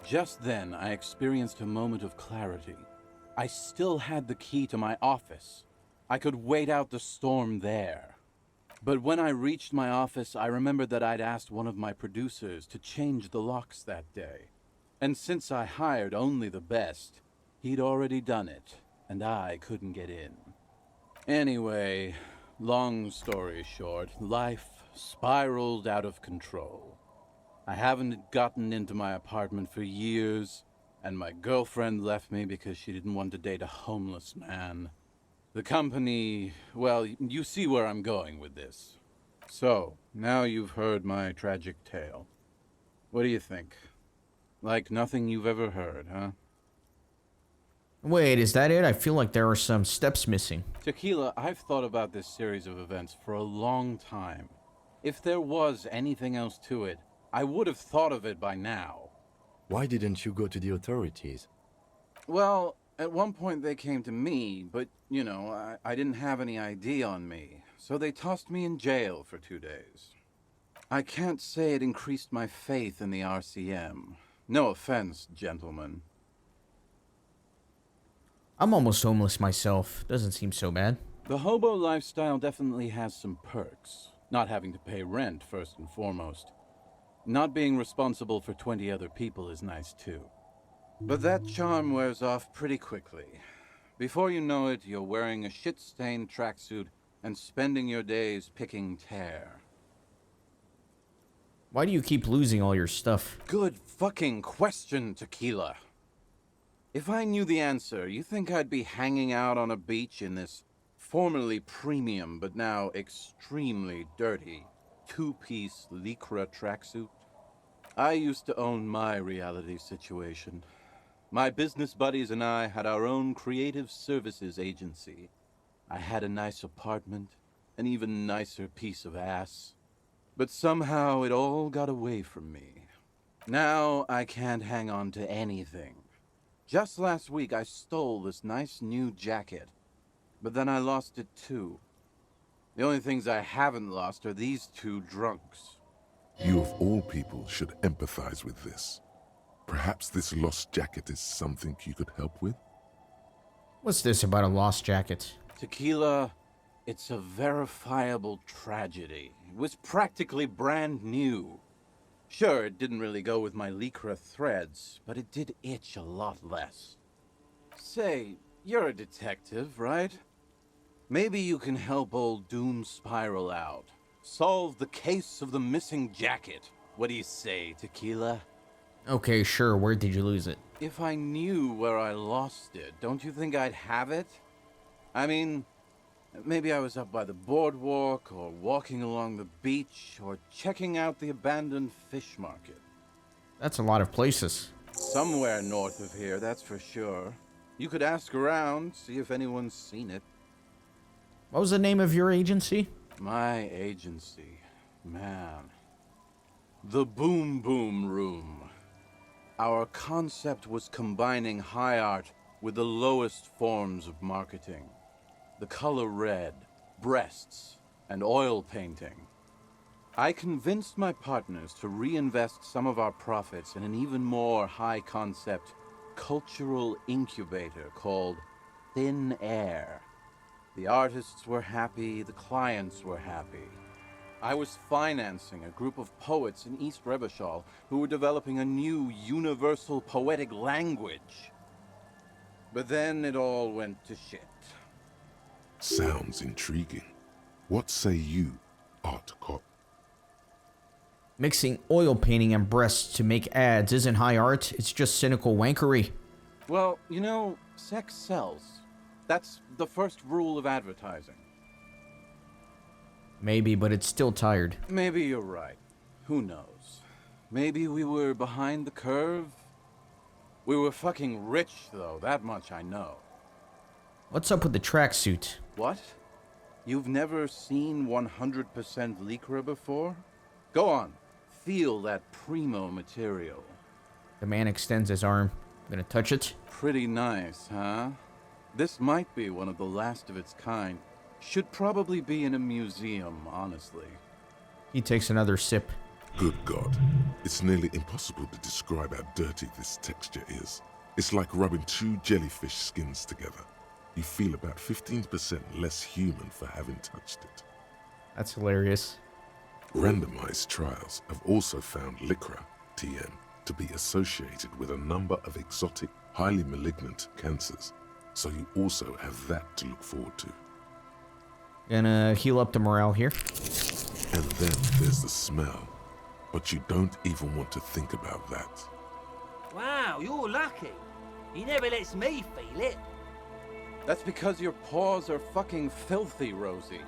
Just then, I experienced a moment of clarity. I still had the key to my office. I could wait out the storm there. But when I reached my office, I remembered that I'd asked one of my producers to change the locks that day. And since I hired only the best, he'd already done it, and I couldn't get in. Anyway, long story short, life spiraled out of control. I haven't gotten into my apartment for years, and my girlfriend left me because she didn't want to date a homeless man. The company, well, you see where I'm going with this. So, now you've heard my tragic tale. What do you think? Like nothing you've ever heard, huh? Wait, is that it? I feel like there are some steps missing. Tequila, I've thought about this series of events for a long time. If there was anything else to it, I would have thought of it by now. Why didn't you go to the authorities? Well, at one point they came to me, but, you know, I didn't have any ID on me, so they tossed me in jail for 2 days. I can't say it increased my faith in the RCM. No offense, gentlemen. I'm almost homeless myself. Doesn't seem so bad. The hobo lifestyle definitely has some perks. Not having to pay rent, first and foremost. Not being responsible for 20 other people is nice, too. But that charm wears off pretty quickly. Before you know it, you're wearing a shit-stained tracksuit and spending your days picking tear. Why do you keep losing all your stuff? Good fucking question, Tequila. If I knew the answer, you think I'd be hanging out on a beach in this formerly premium but now extremely dirty two-piece Lycra tracksuit? I used to own my reality situation. My business buddies and I had our own creative services agency. I had a nice apartment, an even nicer piece of ass. But somehow it all got away from me. Now I can't hang on to anything. Just last week I stole this nice new jacket, but then I lost it too. The only things I haven't lost are these two drunks. You of all people should empathize with this. Perhaps this lost jacket is something you could help with? What's this about a lost jacket? Tequila, it's a verifiable tragedy. It was practically brand new. Sure, it didn't really go with my Lycra threads, but it did itch a lot less. Say, you're a detective, right? Maybe you can help old Doom Spiral out. Solve the case of the missing jacket. What do you say, Tequila? Okay, sure. Where did you lose it? If I knew where I lost it, don't you think I'd have it? I mean, maybe I was up by the boardwalk, or walking along the beach, or checking out the abandoned fish market. That's a lot of places. Somewhere north of here, that's for sure. You could ask around, see if anyone's seen it. What was the name of your agency? My agency, man. The Boom Boom Room. Our concept was combining high art with the lowest forms of marketing. The color red, breasts, and oil painting. I convinced my partners to reinvest some of our profits in an even more high-concept cultural incubator called Thin Air. The artists were happy, the clients were happy. I was financing a group of poets in East Revachol who were developing a new universal poetic language. But then it all went to shit. Sounds intriguing. What say you, art cop? Mixing oil painting and breasts to make ads isn't high art, it's just cynical wankery. Well, you know, sex sells. That's the first rule of advertising. Maybe, but it's still tired. Maybe you're right. Who knows? Maybe we were behind the curve? We were fucking rich, though, that much I know. What's up with the tracksuit? What? You've never seen 100% Lycra before? Go on, feel that primo material. The man extends his arm. Gonna touch it? Pretty nice, huh? This might be one of the last of its kind. Should probably be in a museum, honestly. He takes another sip. Good God. It's nearly impossible to describe how dirty this texture is. It's like rubbing two jellyfish skins together. You feel about 15% less human for having touched it. That's hilarious. Randomized trials have also found Lycra, TM, to be associated with a number of exotic, highly malignant cancers. So you also have that to look forward to. Gonna heal up the morale here. And then there's the smell. But you don't even want to think about that. Wow, you're lucky. He never lets me feel it. That's because your paws are fucking filthy, Rosie.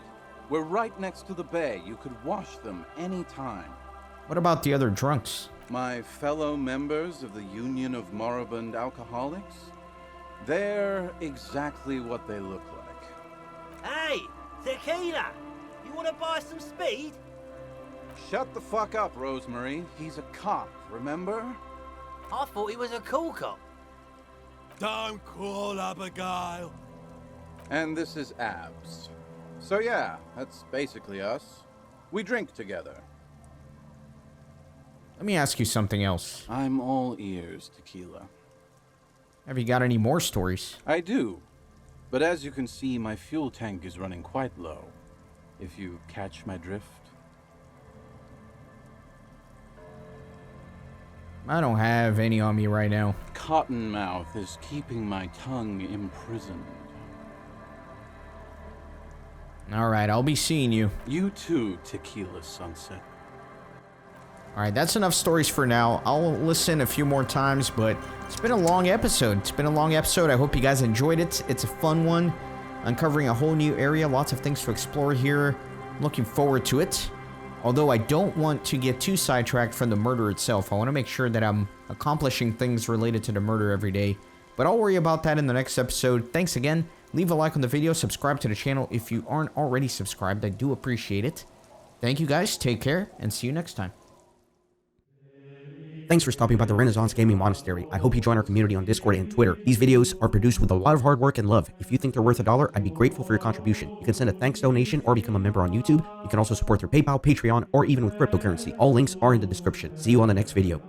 We're right next to the bay. You could wash them anytime. What about the other drunks? My fellow members of the Union of Moribund Alcoholics? They're exactly what they look like. Hey, tequila! You want to buy some speed? Shut the fuck up, Rosemary. He's a cop, remember? I thought he was a cool cop. Don't call Abigail. And this is Abs. So yeah, that's basically us. We drink together. Let me ask you something else. I'm all ears, Tequila. Have you got any more stories? I do. But as you can see, my fuel tank is running quite low. If you catch my drift. I don't have any on me right now. Cottonmouth is keeping my tongue imprisoned. Alright, I'll be seeing you. You too, Tequila Sunset. Alright, that's enough stories for now. I'll listen a few more times, but it's been a long episode. I hope you guys enjoyed it. It's a fun one. Uncovering a whole new area. Lots of things to explore here. I'm looking forward to it. Although I don't want to get too sidetracked from the murder itself. I want to make sure that I'm accomplishing things related to the murder every day. But I'll worry about that in the next episode. Thanks again. Leave a like on the video. Subscribe to the channel if you aren't already subscribed. I do appreciate it. Thank you guys. Take care and see you next time. Thanks for stopping by the Renaissance Gaming Monastery. I hope you join our community on Discord and Twitter. These videos are produced with a lot of hard work and love. If you think they're worth $1, I'd be grateful for your contribution. You can send a thanks donation or become a member on YouTube. You can also support through PayPal, Patreon, or even with cryptocurrency. All links are in the description. See you on the next video.